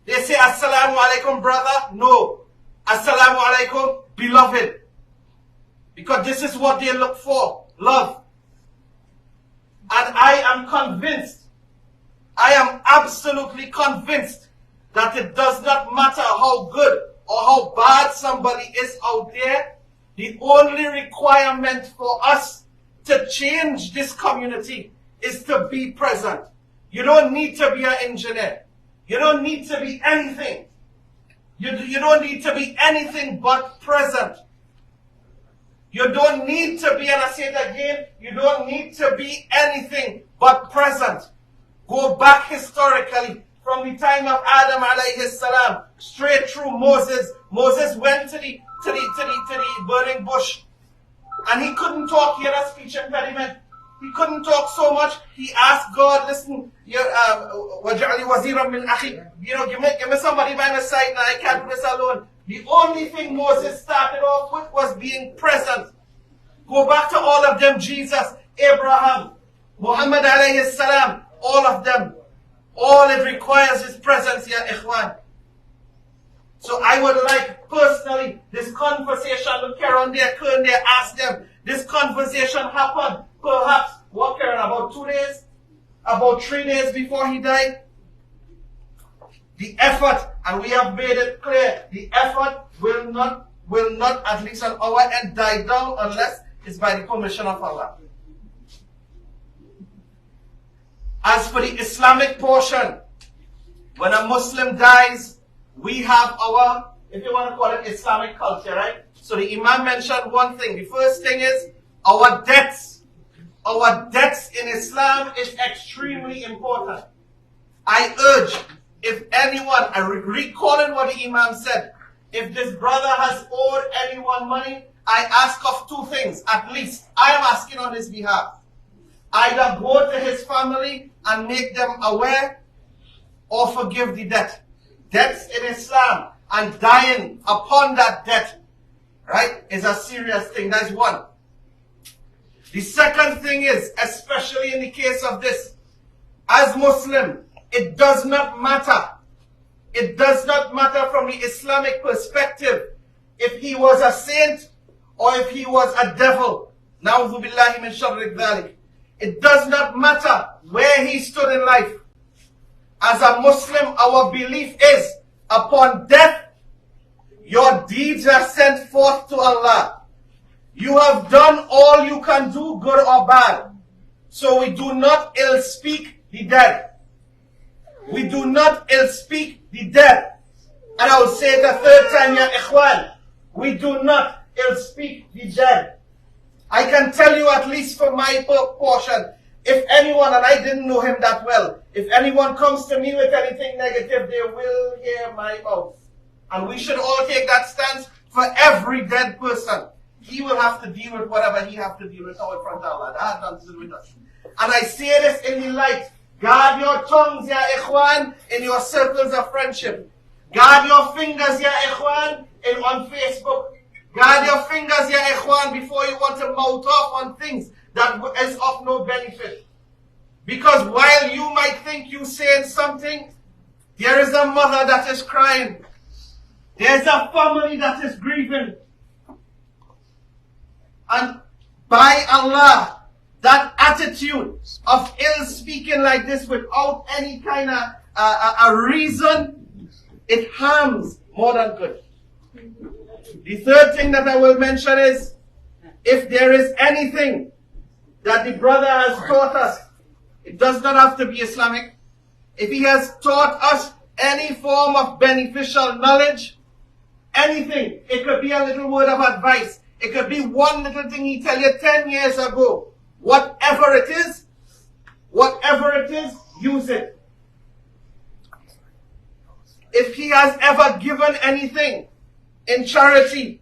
They say, Assalamu alaikum, brother. No. Assalamu alaikum, beloved. Because this is what they look for. Love. And I am convinced, I am absolutely convinced that it does not matter how good or how bad somebody is out there. The only requirement for us to change this community is to be present. You don't need to be an engineer. You don't need to be anything. You don't need to be anything but present. You don't need to be, and I say it again, you don't need to be anything but present. Go back historically, from the time of Adam alayhi salam, straight through Moses. Moses went to the burning bush, and he couldn't talk. He had a speech impediment. He couldn't talk so much. He asked God, listen, waj'ali waziran min akhi. Give me somebody by my side now. I can't do this alone. The only thing Moses started off with was being present. Go back to all of them, Jesus, Abraham, Muhammad alayhi salam, all of them. All it requires is presence, ya ikhwan. So I would like, personally, this conversation, look around there, turn there, ask them, this conversation happened, perhaps, what, Karen, about 2 days? About 3 days before he died? The effort, and we have made it clear, the effort will not, at least on our end, die down unless it's by the permission of Allah. As for the Islamic portion, when a Muslim dies, we have our, if you want to call it Islamic culture, right? So the Imam mentioned one thing. The first thing is our debts. Our debts in Islam is extremely important. I urge, if anyone, recalling what the Imam said, if this brother has owed anyone money, I ask of two things, at least. I am asking on his behalf. Either go to his family and make them aware, or forgive the debt. Debts in Islam and dying upon that debt, right, is a serious thing. That's one. The second thing is, especially in the case of this, as Muslim, it does not matter. It does not matter from the Islamic perspective if he was a saint or if he was a devil. Na'udhu billahi min sharri dhalik. It does not matter where he stood in life. As a Muslim, our belief is, upon death, your deeds are sent forth to Allah. You have done all you can do, good or bad. So we do not ill-speak the dead. We do not ill-speak the dead. And I will say it a third time, ya ikhwan. We do not ill-speak the dead. I can tell you, at least for my portion, if anyone, and I didn't know him that well, if anyone comes to me with anything negative, they will hear my mouth. And we should all take that stance for every dead person. He will have to deal with whatever he has to deal with now in front of Allah. That has nothing to do with us. And I say this in the light. Guard your tongues, ya ikhwan, in your circles of friendship. Guard your fingers, ya ikhwan, on Facebook. Guard your fingers, ya ikhwan, before you want to mouth off on things that is of no benefit. Because while you might think you're saying something, there is a mother that is crying. There's a family that is grieving. And by Allah, that attitude of ill speaking like this without any kind of a reason, it harms more than good. The third thing that I will mention is, if there is anything that the brother has taught us, it does not have to be Islamic. If he has taught us any form of beneficial knowledge, anything, it could be a little word of advice, it could be one little thing he tell you 10 years ago, Whatever it is, use it. If he has ever given anything in charity,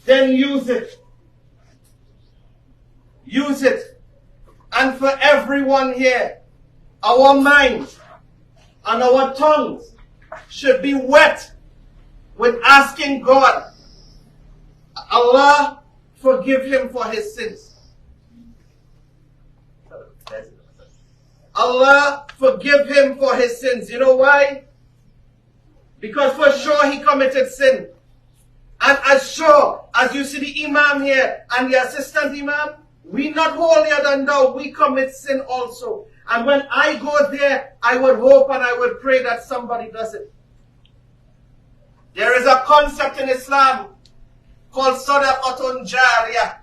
then use it. Use it. And for everyone here, our minds and our tongues should be wet with asking God, Allah, forgive him for his sins. Allah, forgive him for his sins. You know why? Because for sure he committed sin. And as sure as you see the Imam here and the assistant Imam, we not holier than thou, we commit sin also. And when I go there, I would hope and I would pray that somebody does it. There is a concept in Islam called Sadaqatun Jariyah.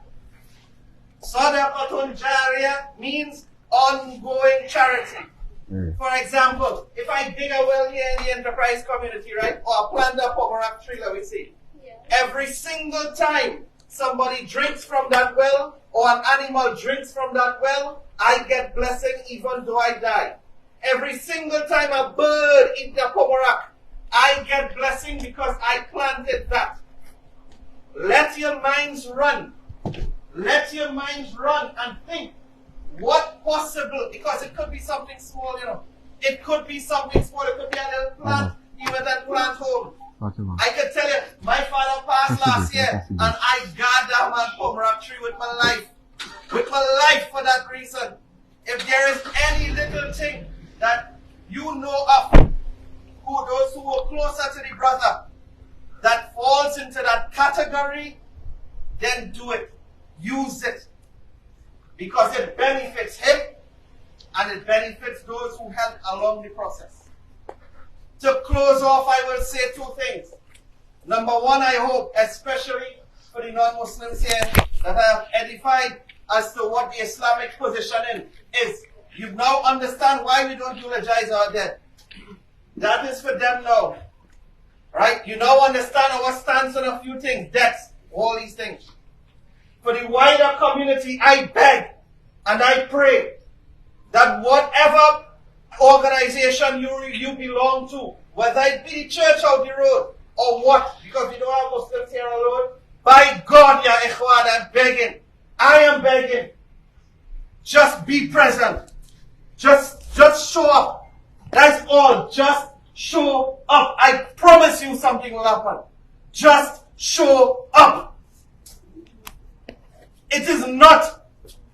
Sadaqatun Jariyah means ongoing charity. For example, if I dig a well here in the enterprise community, right, or plant a pomegranate tree, let me see. Every single time somebody drinks from that well, or an animal drinks from that well, I get blessing even though I die. Every single time a bird eats the pomegranate, I get blessing because I planted that. Let your minds run. Let your minds run and think what possible, because it could be something small, you know. It could be something small, it could be a little plant, even that plant home. I can tell you, my father passed last year, and I gathered my pomegranate tree with my life. With my life for that reason. If there is any little thing that you know of, those who are closer to the brother, that falls into that category, then do it. Use it. Because it benefits him, and it benefits those who help along the process. To close off, I will say two things. Number one, I hope, especially for the non-Muslims here, that I have edified as to what the Islamic position is. You now understand why we don't eulogize our dead. That is for them now. Right? You now understand our stance on a few things, deaths, all these things. For the wider community, I beg and I pray that whatever organization you belong to, whether it be the church out the road or what, because we don't have Muslims here alone, by God, ya ikhwan, I'm begging. I am begging. Just be present. Just show up. That's all. Just show up. I promise you something will happen. Just show up. It is not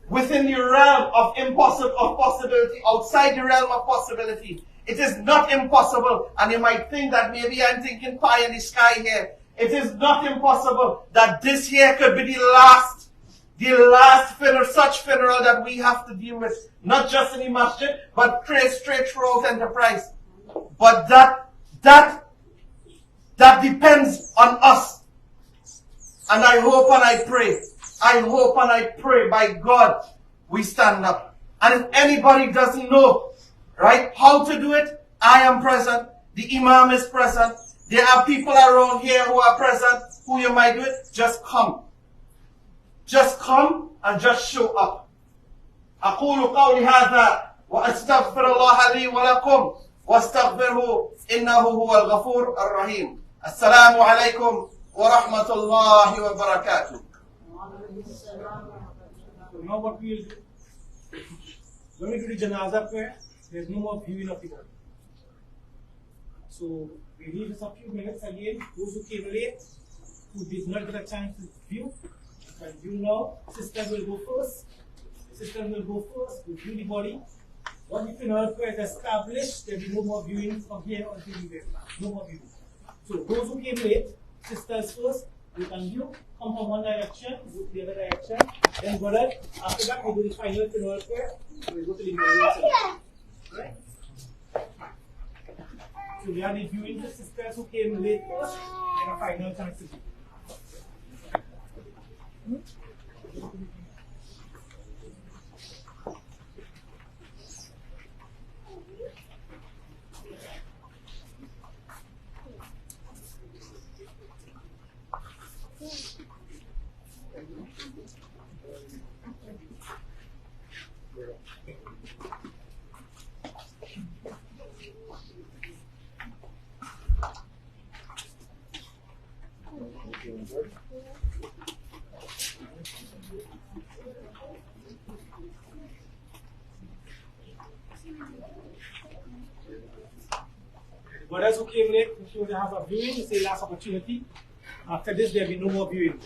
within the realm of possibility, outside the realm of possibility. It is not impossible, and you might think that maybe I'm thinking pie in the sky here. It is not impossible that this year could be the last funeral, such funeral that we have to deal with, not just in the masjid, but straight throughout enterprise. But that depends on us. And I hope and I pray by God we stand up. And if anybody doesn't know, right, how to do it, I am present. The Imam is present. There are people around here who are present, who you might do it. Just come. Just come and just show up. أقول قولي هذا وأستغفر الله لي ولكم واستغفره إنه هو الغفور الرحيم. السلام عليكم ورحمة الله وبركاته. So now what we will do, when we do the Janaza prayer, there is no more viewing of the body. So we leave us a few minutes again. Those who came late, who did not get a chance to view, can view now. Sisters will go first. We'll view the body. Once the funeral prayer is established, there will be no more viewing from here until we get back. No more viewing. So those who came late, sisters first, you can view, come from one direction, go to the other direction, then brother, after that we do the final funeral prayer, we go to the memorial section. Right? So we are reviewing the sisters who came late first, and a final chance to view. Brothers who came late, if you have a viewing, it's the last opportunity. After this, there will be no more viewing.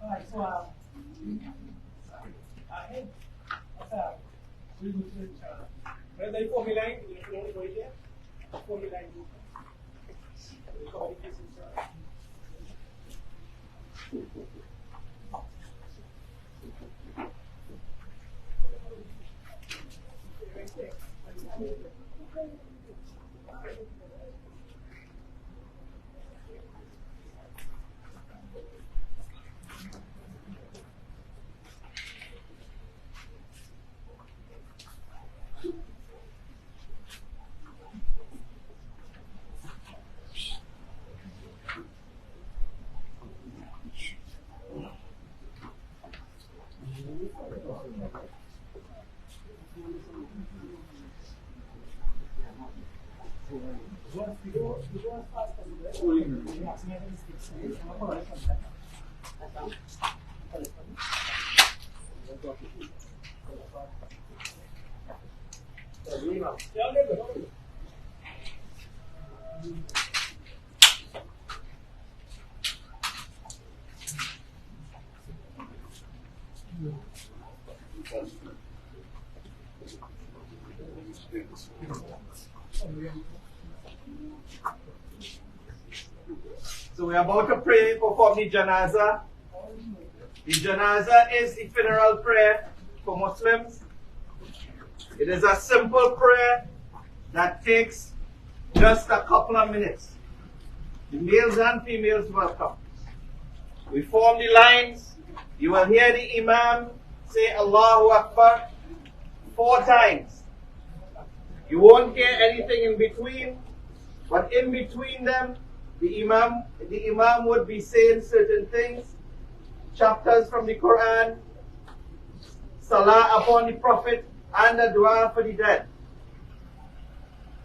Alright, so where the formula line, you can only go here. Formula line. So we're about to pray, perform the Janaza. The Janaza is the funeral prayer for Muslims. It is a simple prayer that takes just a couple of minutes. The males and females welcome. We form the lines. You will hear the Imam say Allahu Akbar 4 times. You won't hear anything in between, but in between them, the Imam would be saying certain things, chapters from the Quran, Salah upon the Prophet, and the dua for the dead.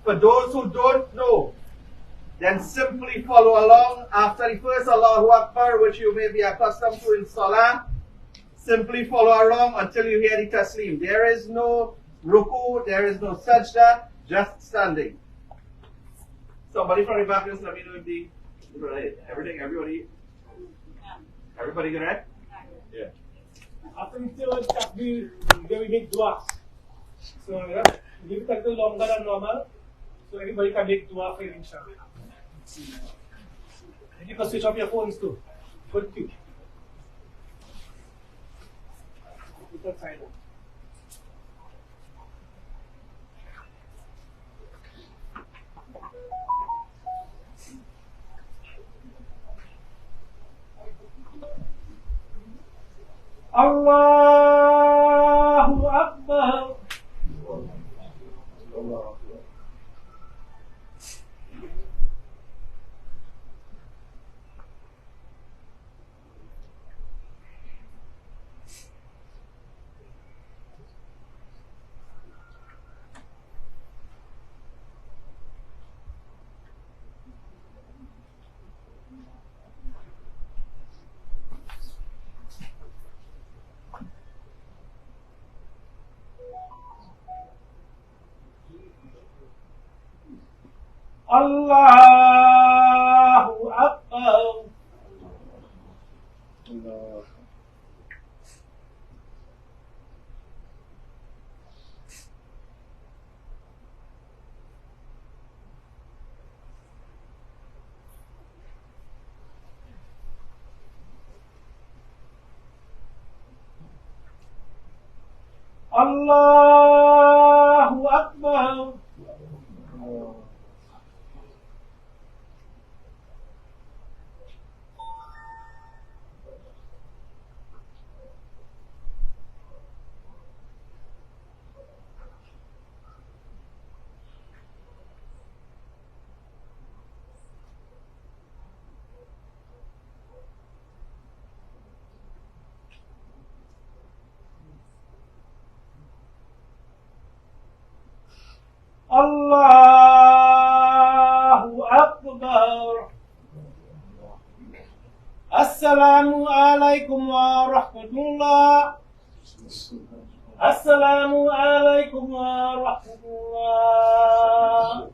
For those who don't know, then simply follow along after the first Allahu Akbar, which you may be accustomed to in Salah. Simply follow along until you hear the Taslim. There is no ruku, there is no sajda, just standing. Somebody from the back, just let me know if the everybody correct? Yeah. After we third takbir, then we make dua. So give it a little longer than normal, so everybody can make dua for you, inshallah. And you can switch off your phones too. Good too. Put that silent. Allahu Akbar. Allahu Akbar. Allahu Akbar. Allahu Akbar. Assalamu alaikum wa rahmatullah. Assalamu alaikum wa rahmatullah.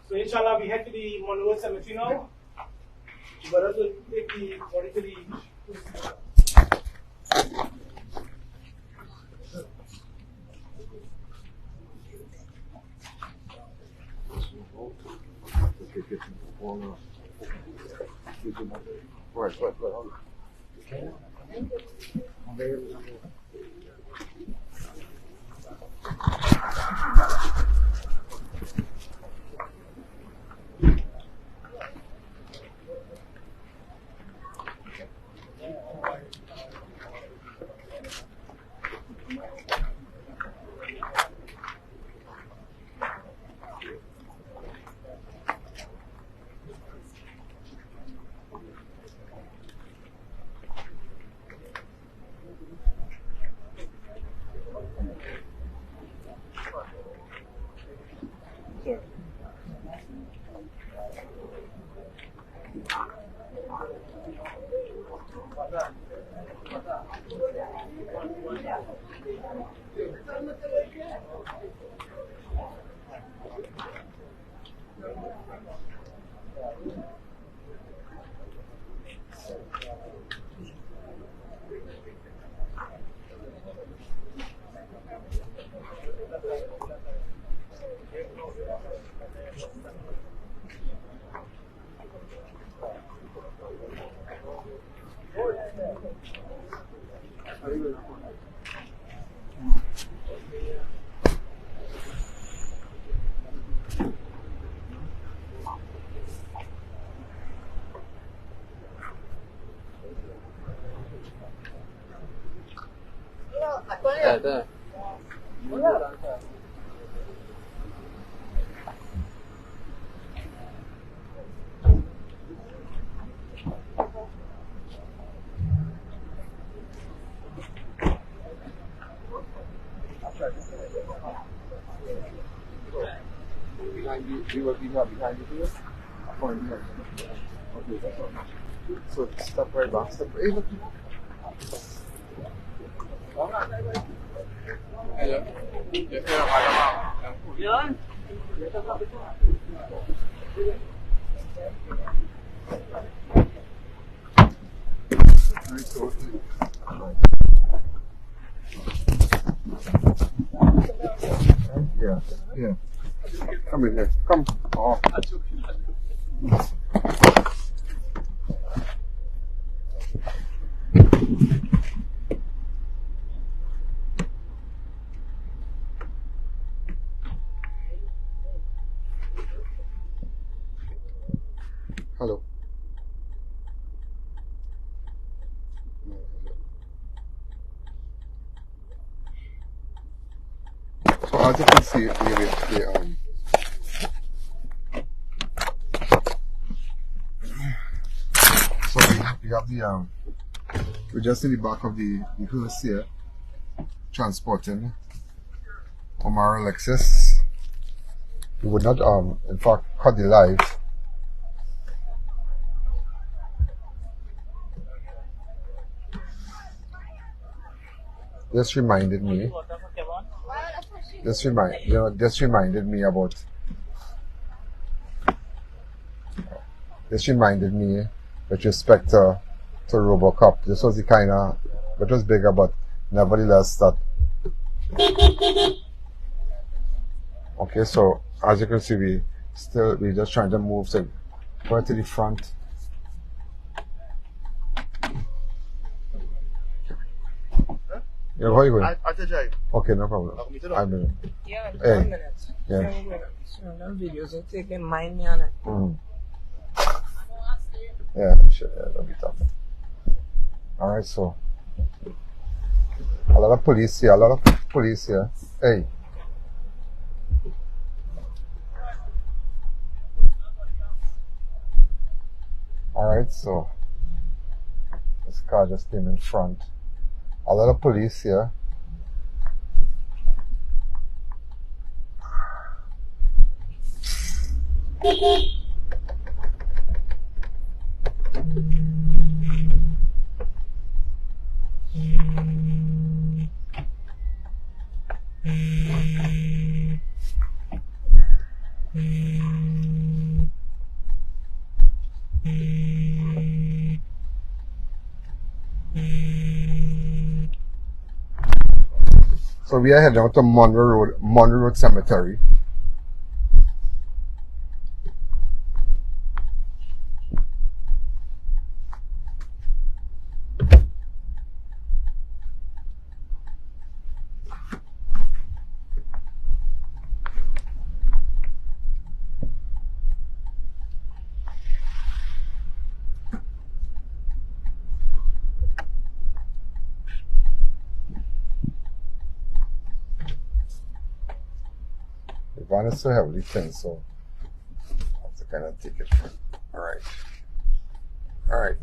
So inshallah we head to the Monroe Cemetery now. Brothers will take the body to the Right. Behind you behind you here? Okay, that's all. So step right back, step right back. Yeah. Come in here. Come. Oh. Hello. So as you can see, we have the we're just in the back of the hearse here, transporting Umar Alexis. We would not in fact cut the live. Just reminded me This reminded me about. This reminded me with respect to RoboCop. This was the kind of, it was bigger, but nevertheless that. Okay, so as you can see, we're just trying to move, so go to the front. Yeah, how are you going? I to drive. Okay, no problem. I'm in. Yeah, Hey. 1 minute. Yeah. So them videos are taking mind me on it. Yeah, sure. Yeah, that'll be tough. Alright, so a lot of police here. Hey. Alright, so this car just came in front. A lot of police here. So we are heading out to Monroe Road Cemetery. The van is so heavily thin, so I have to kind of take it. Alright. Alright.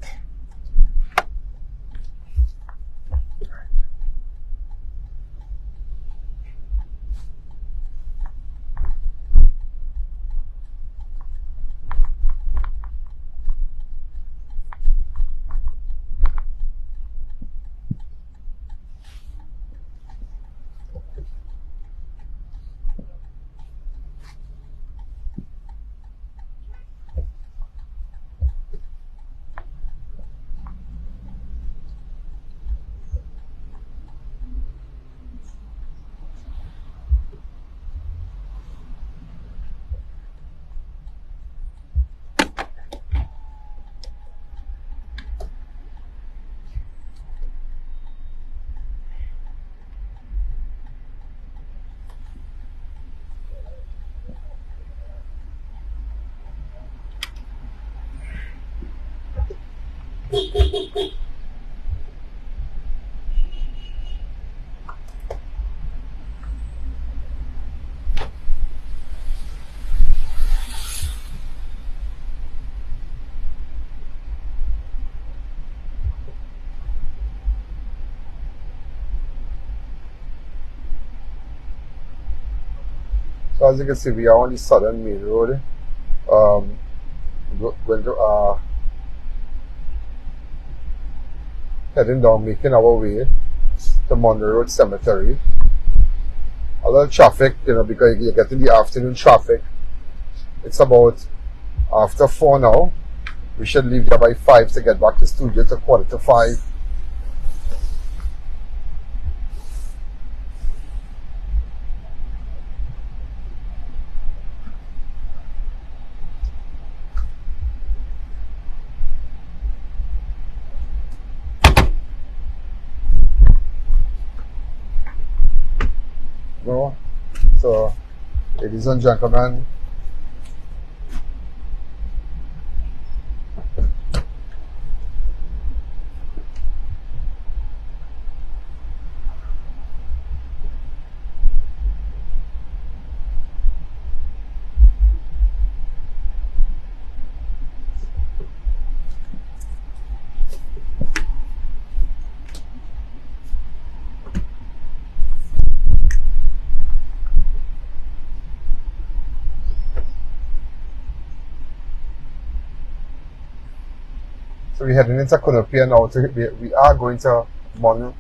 So as you can see, we are on the southern main road. Going to heading down, making our way to Monroe Road Cemetery. A lot of traffic, because you get in the afternoon traffic. It's about after 4 now. We should leave there by 5 to get back to studio to 4:45. So, ladies and gentlemen, so we're heading into Cunupia now. We are going to Monroe.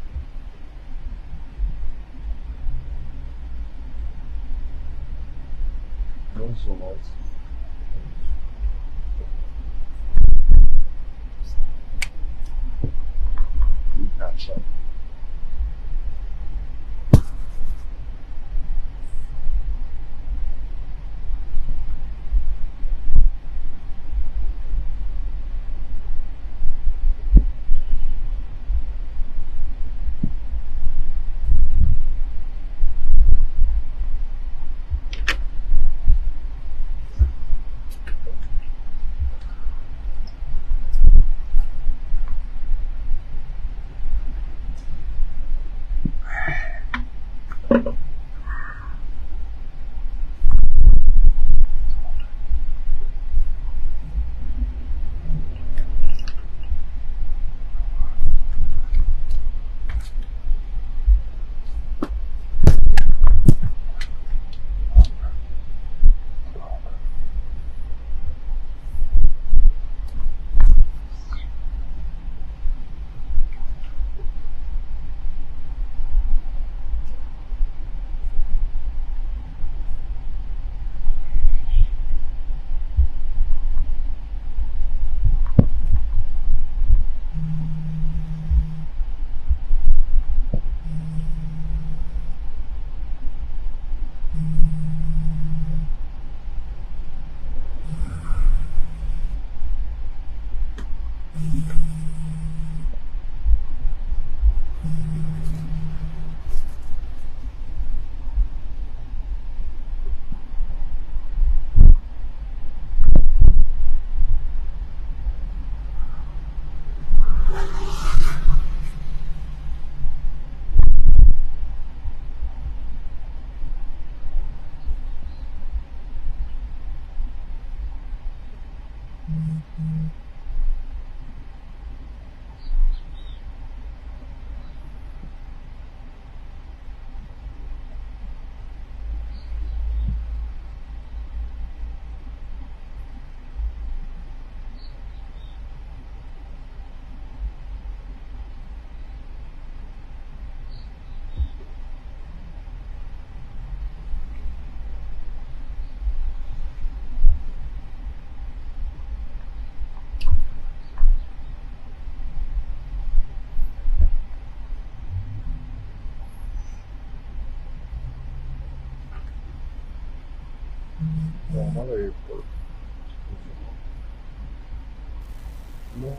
No,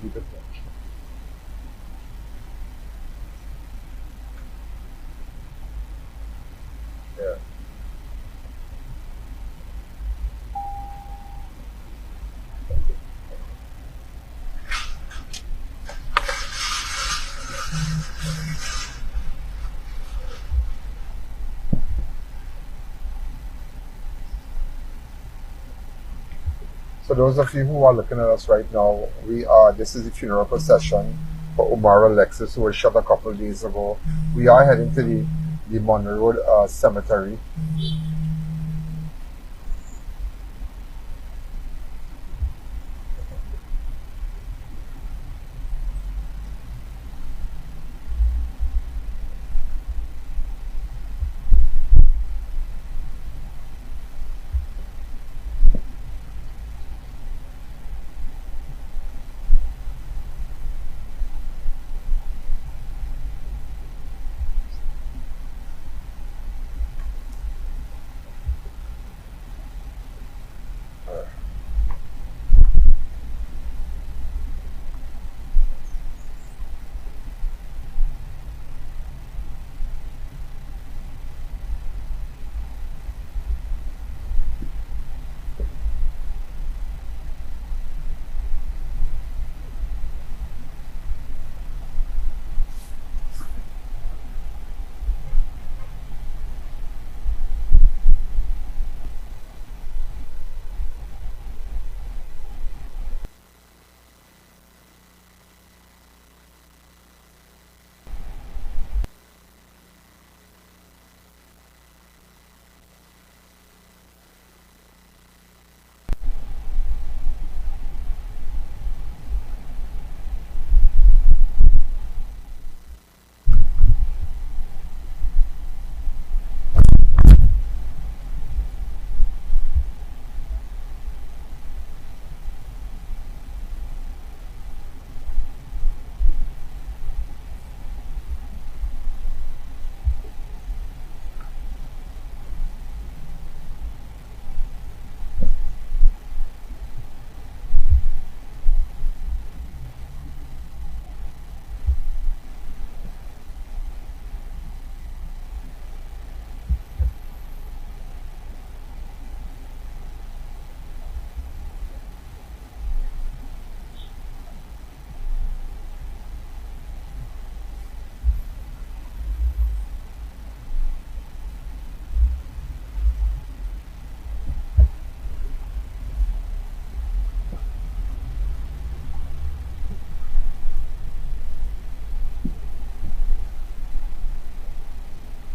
leave it there. Yeah. So those of you who are looking at us right now, this is the funeral procession for Umar Alexis, who was shot a couple of days ago. We are heading to the Monroe Cemetery.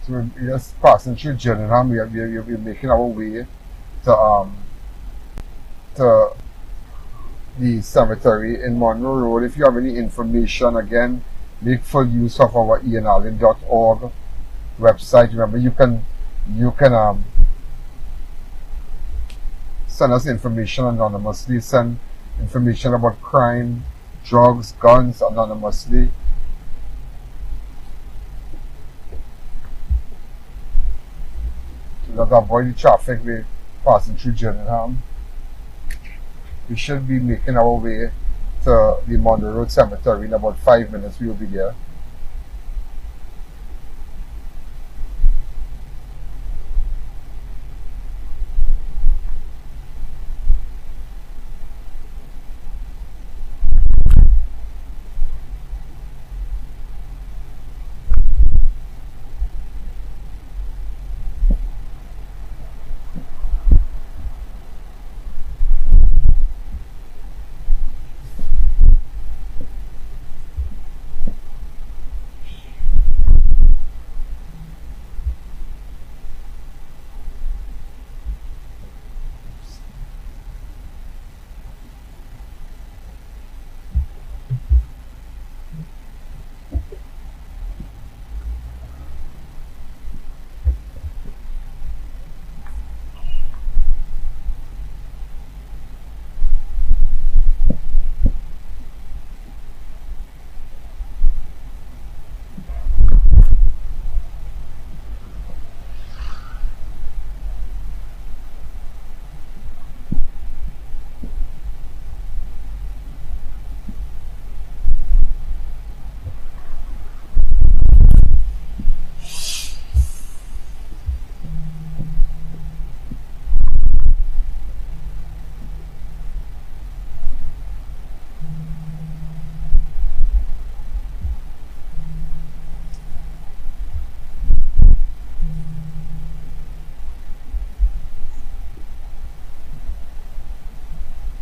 So we're just passing through Gillingham. We're making our way to the cemetery in Monroe Road. If you have any information, again, make full use of our IanAlleyne.org website. Remember, you can send us information anonymously. Send information about crime, drugs, guns anonymously. To avoid the traffic, we're passing through Gillingham. We should be making our way to the Monroe Road Cemetery in about 5 minutes. We will be there.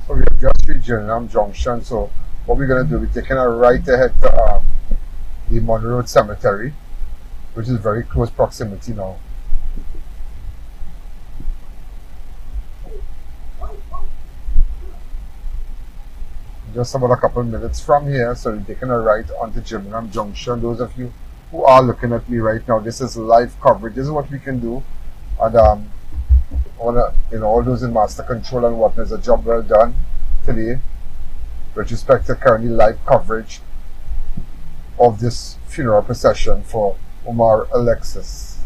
So we have just reached Gillingham Junction. So what we're going to do, we're taking a right ahead to the Monroe Road Cemetery, which is very close proximity now. Just about a couple of minutes from here, so we're taking a right onto Gillingham Junction. Those of you who are looking at me right now, this is live coverage. This is what we can do. And all those in master control and whatnot, is a job well done today with respect to currently live coverage of this funeral procession for Umar Alexis.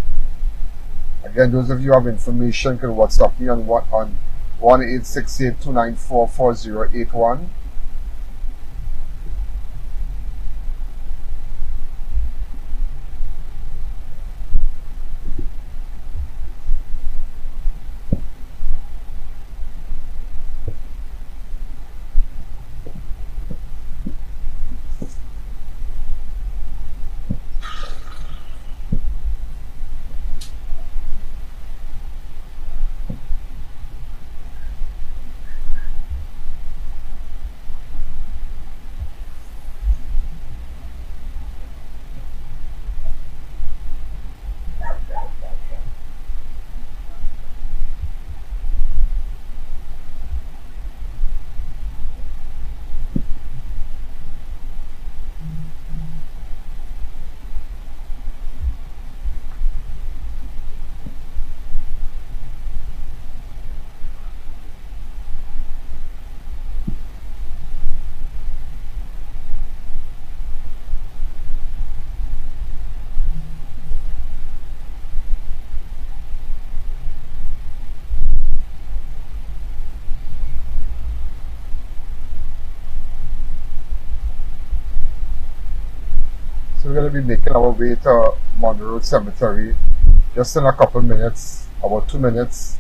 Again, those of you who have information can WhatsApp me on 1-868-294-4081. So we're going to be making our way to Monroe Road Cemetery just in a couple minutes, about 2 minutes,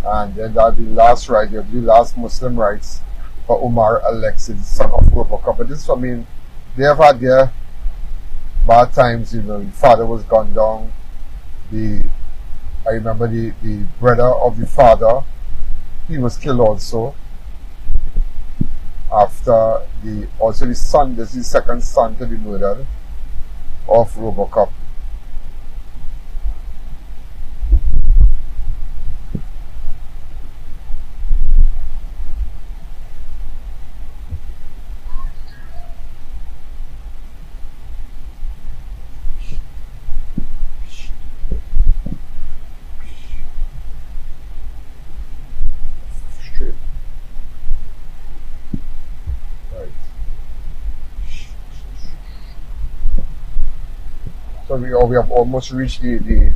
and then that'll be last rite, the last Muslim rites for Umar Alexis, son of Robocop. But this, I mean, they have had their bad times. You know, the father was gunned down. I remember the brother of the father, he was killed also. After also the son, this is the second son to be murdered of Robocop. So we have almost reached the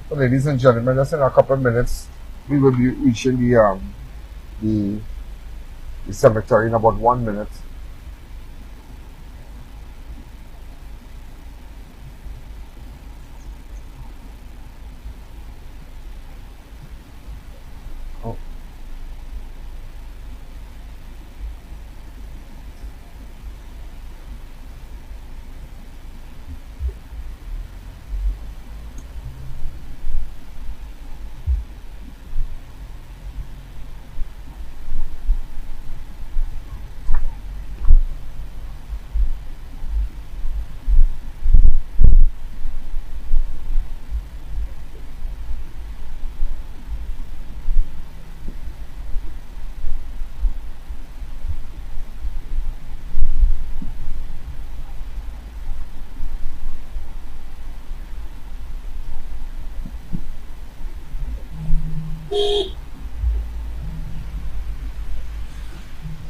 So ladies and gentlemen, just in a couple of minutes, we will be reaching the, the cemetery in about 1 minute. Oh.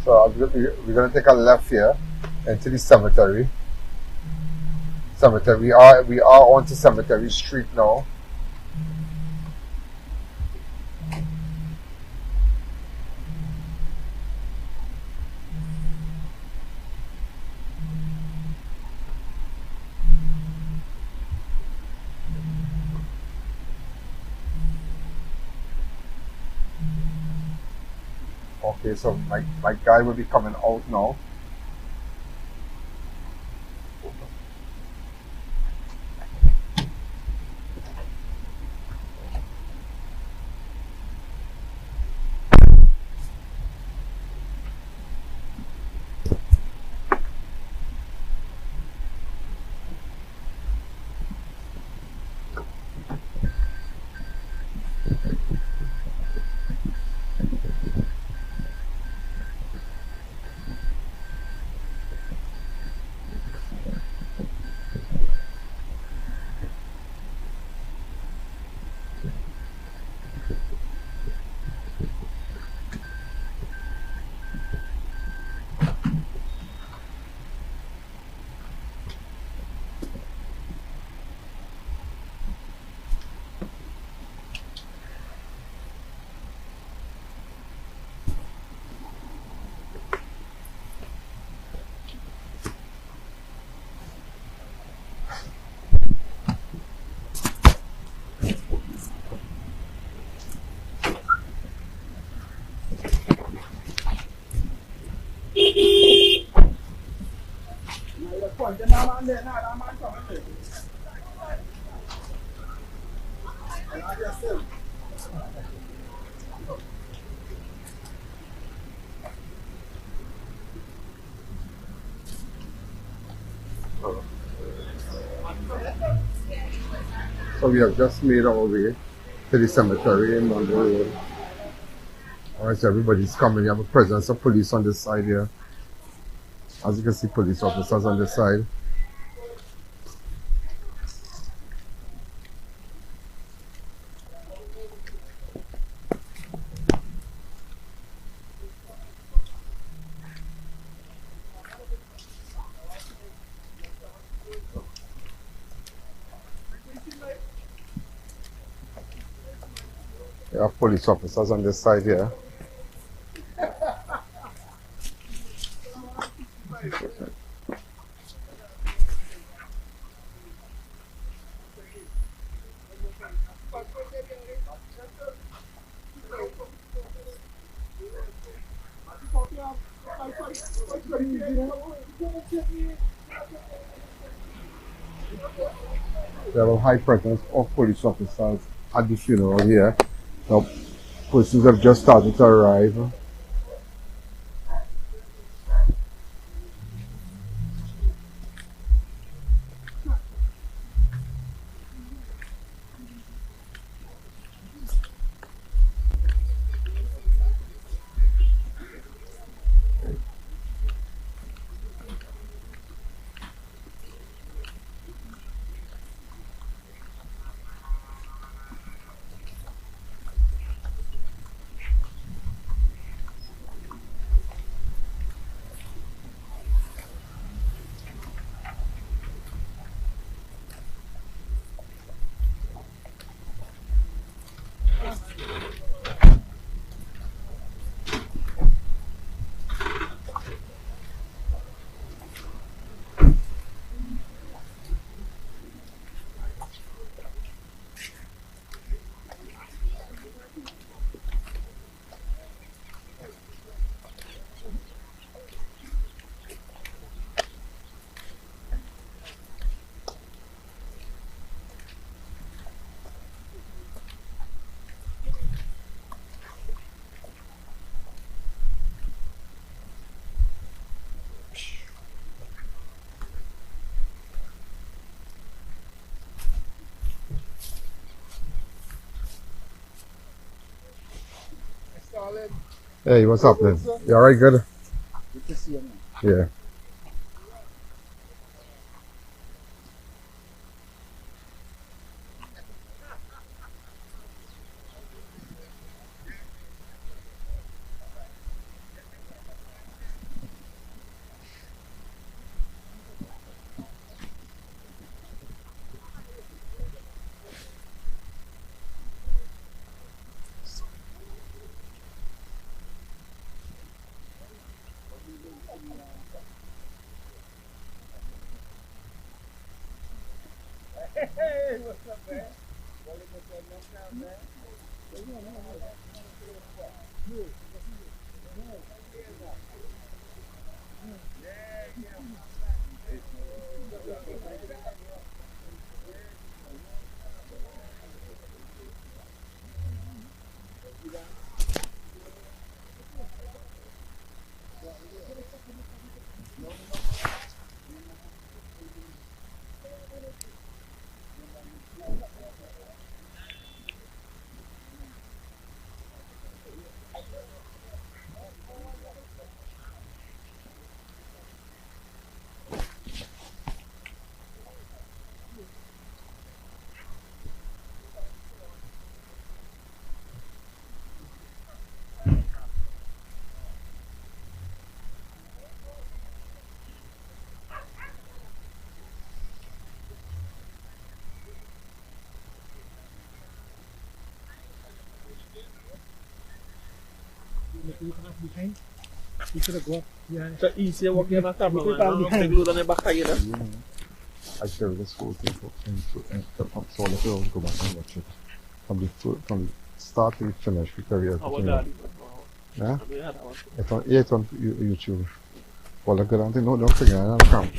So we're going to take a left here into the cemetery. We are onto Cemetery Street now. Okay, so my guy will be coming out now. So we have just made our way to the cemetery in Monroe Road. Alright, so everybody's coming. You have a presence of police on this side here. As you can see, police officers on this side. You have police officers on this side here. There were high presence of police officers at the funeral here. Now, persons have just started to arrive. Hey, what's happening? You alright, good? Good to see you, man. Yeah. Hey, what's up, man? Behind. You should have go up behind. So easier walking in a camera, People man. behind. Take on the back again. I share this whole thing so let you go back and watch it. From the start to the finish, we carry Our everything. daddy. Yeah? We had our It's on YouTube. Well, I got no, don't forget, I'll come.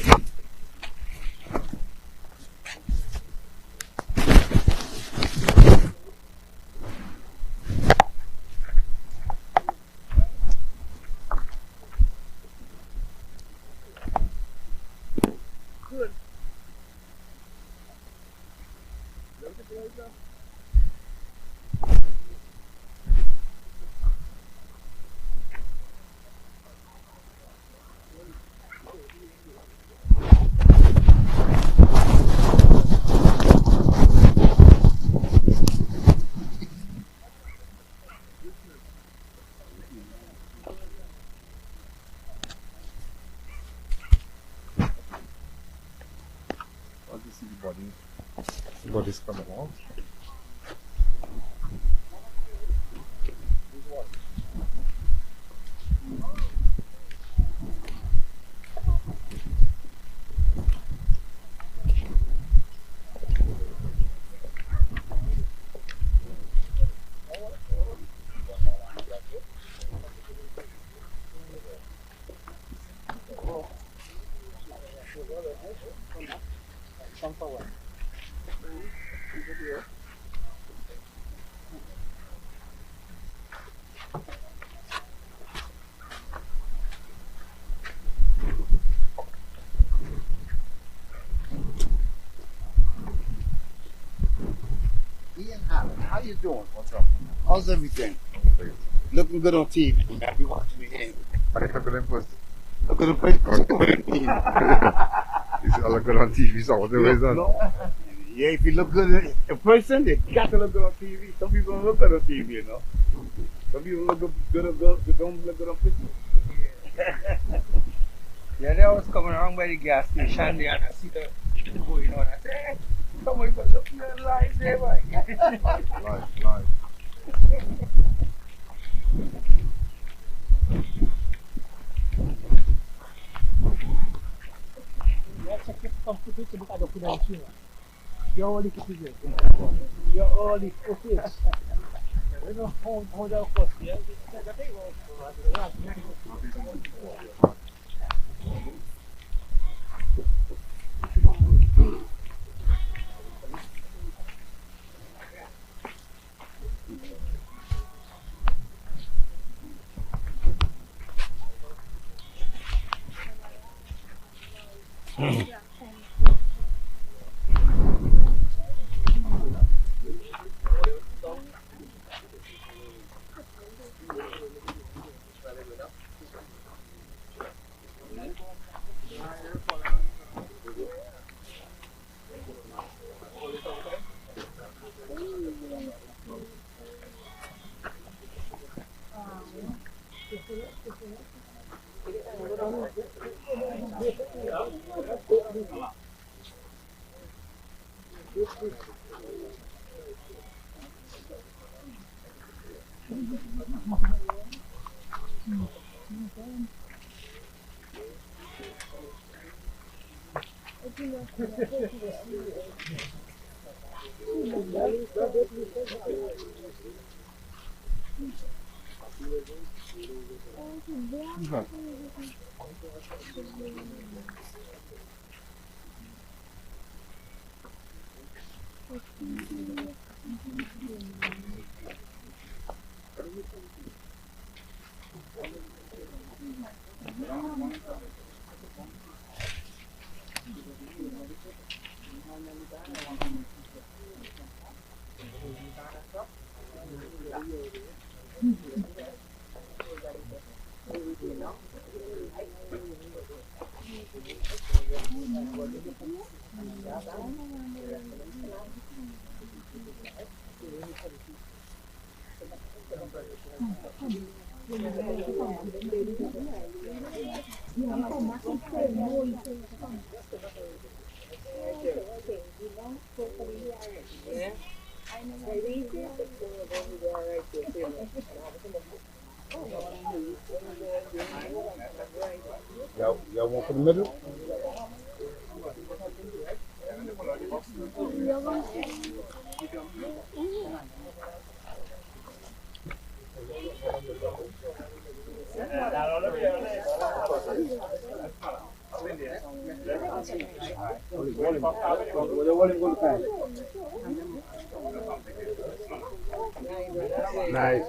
As you see the body's coming out. you doing? What's up? How's everything? Looking good on TV. Happy watching me here. I look good in person. Look at the place. It's all look good on TV, so what's the reason? No. Yeah, if you look good in person, you got to look good on TV. Some people don't look good on TV, you know. Some people look good on don't look good on pictures. Yeah, they was coming around by the gas station there and I see the going on. I said, hey, come on, but look at the lights there, boy. Live. Yeah, check your computer to look at the credentials. You're only citizen. You're only okay. We don't hold our cost here. Y'all want for the middle? Nice.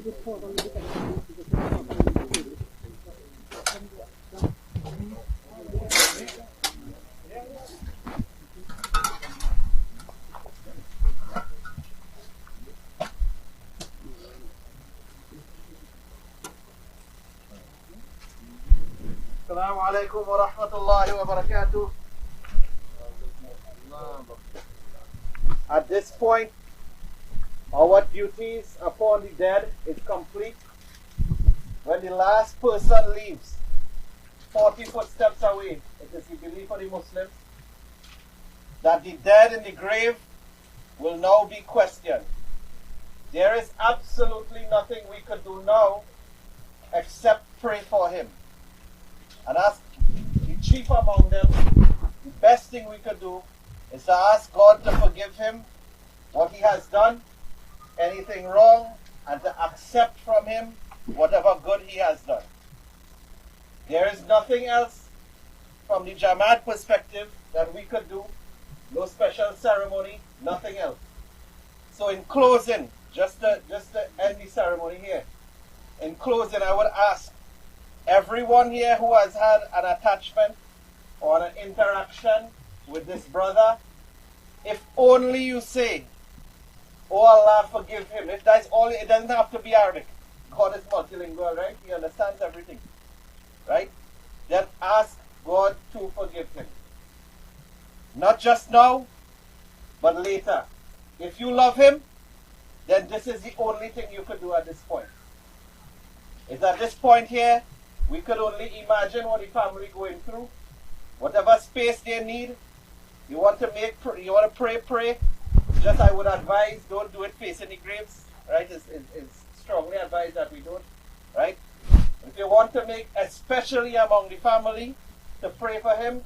Assalamu alaikum wa rahmatullahi wa barakatuh. At this point, our duties upon the dead is complete. When the last person leaves, 40 footsteps away, it is the belief of the Muslims that the dead in the grave will now be questioned. There is absolutely nothing we could do now except pray for him. And ask the chief among them, the best thing we could do is to ask God to forgive him what he has done, anything wrong, and to accept from him whatever good he has done. There is nothing else from the Jamaat perspective that we could do. No special ceremony, nothing else. So in closing, just to end the ceremony here, in closing I would ask everyone here who has had an attachment or an interaction with this brother, if only you say, "Oh Allah, forgive him." If that's all, it doesn't have to be Arabic. God is multilingual, right? He understands everything, right? Then ask God to forgive him. Not just now, but later. If you love him, then this is the only thing you could do at this point. Is at this point here, we could only imagine what the family going through. Whatever space they need, you want to pray. Just I would advise, don't do it facing the graves, right? It's strongly advised that we don't, right? If you want to make, especially among the family, to pray for him,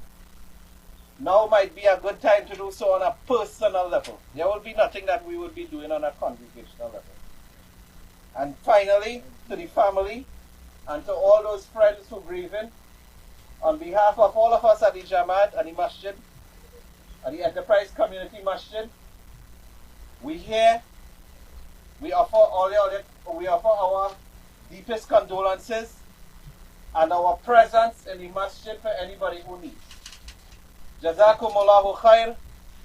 now might be a good time to do so on a personal level. There will be nothing that we will be doing on a congregational level. And finally, to the family, and to all those friends who grieving, on behalf of all of us at the Jamaat and the Masjid, at the Enterprise Community Masjid, we offer our deepest condolences and our presence in the Masjid for anybody who needs. Jazakumullahu khair.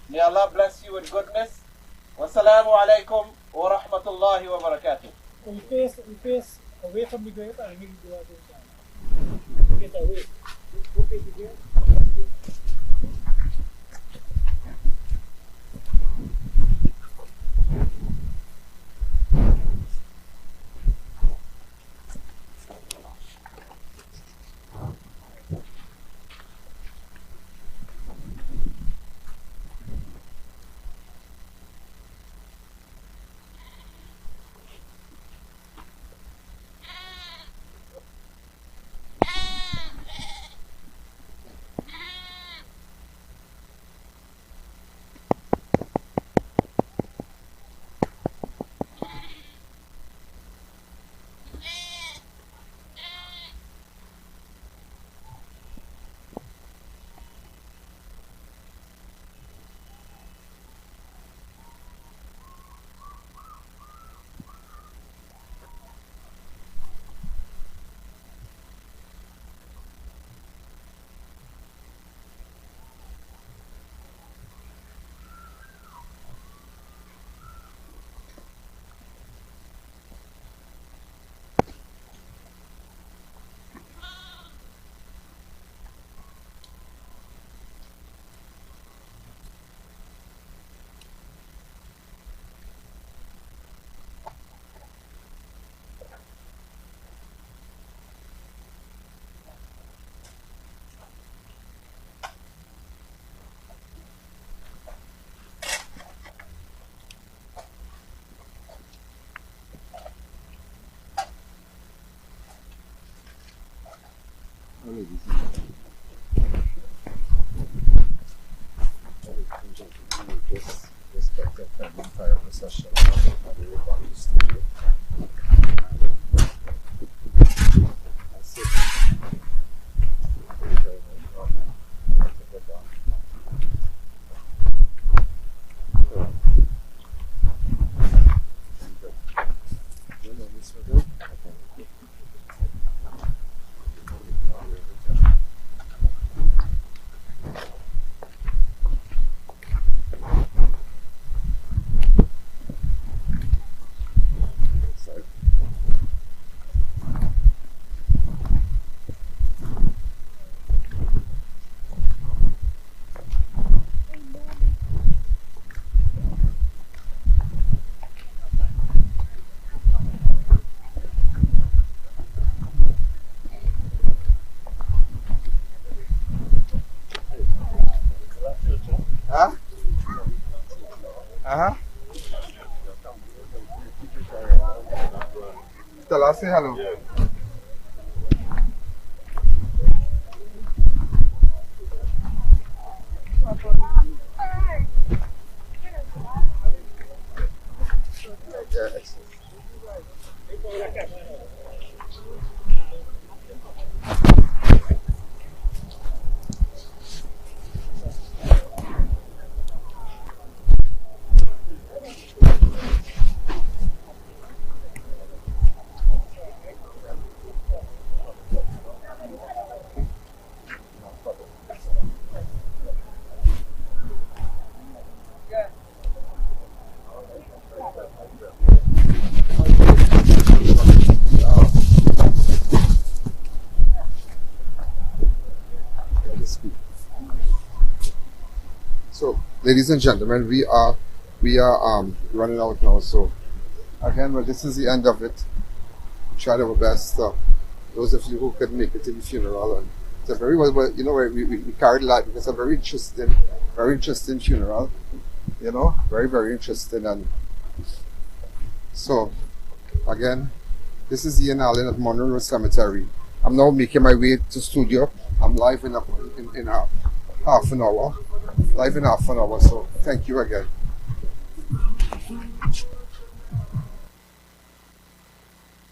May Allah bless you with goodness. Wassalamu alaikum wa rahmatullahi wa barakatuh. We face away from the grave and we do our thing. Face away. Go face the grave. Respect the entire procession. That's it. Uh-huh. Tell us, say hello. Yes. So, ladies and gentlemen, we are running out now. So, again, well, this is the end of it. We tried our best. Those of you who could make it to the funeral, and it's a very well, you know, we carried a lot because it's a very interesting funeral. You know, very interesting. And so, again, this is Ian Alleyne at Monroe Cemetery. I'm now making my way to studio. I'm live in a half an hour. So thank you again.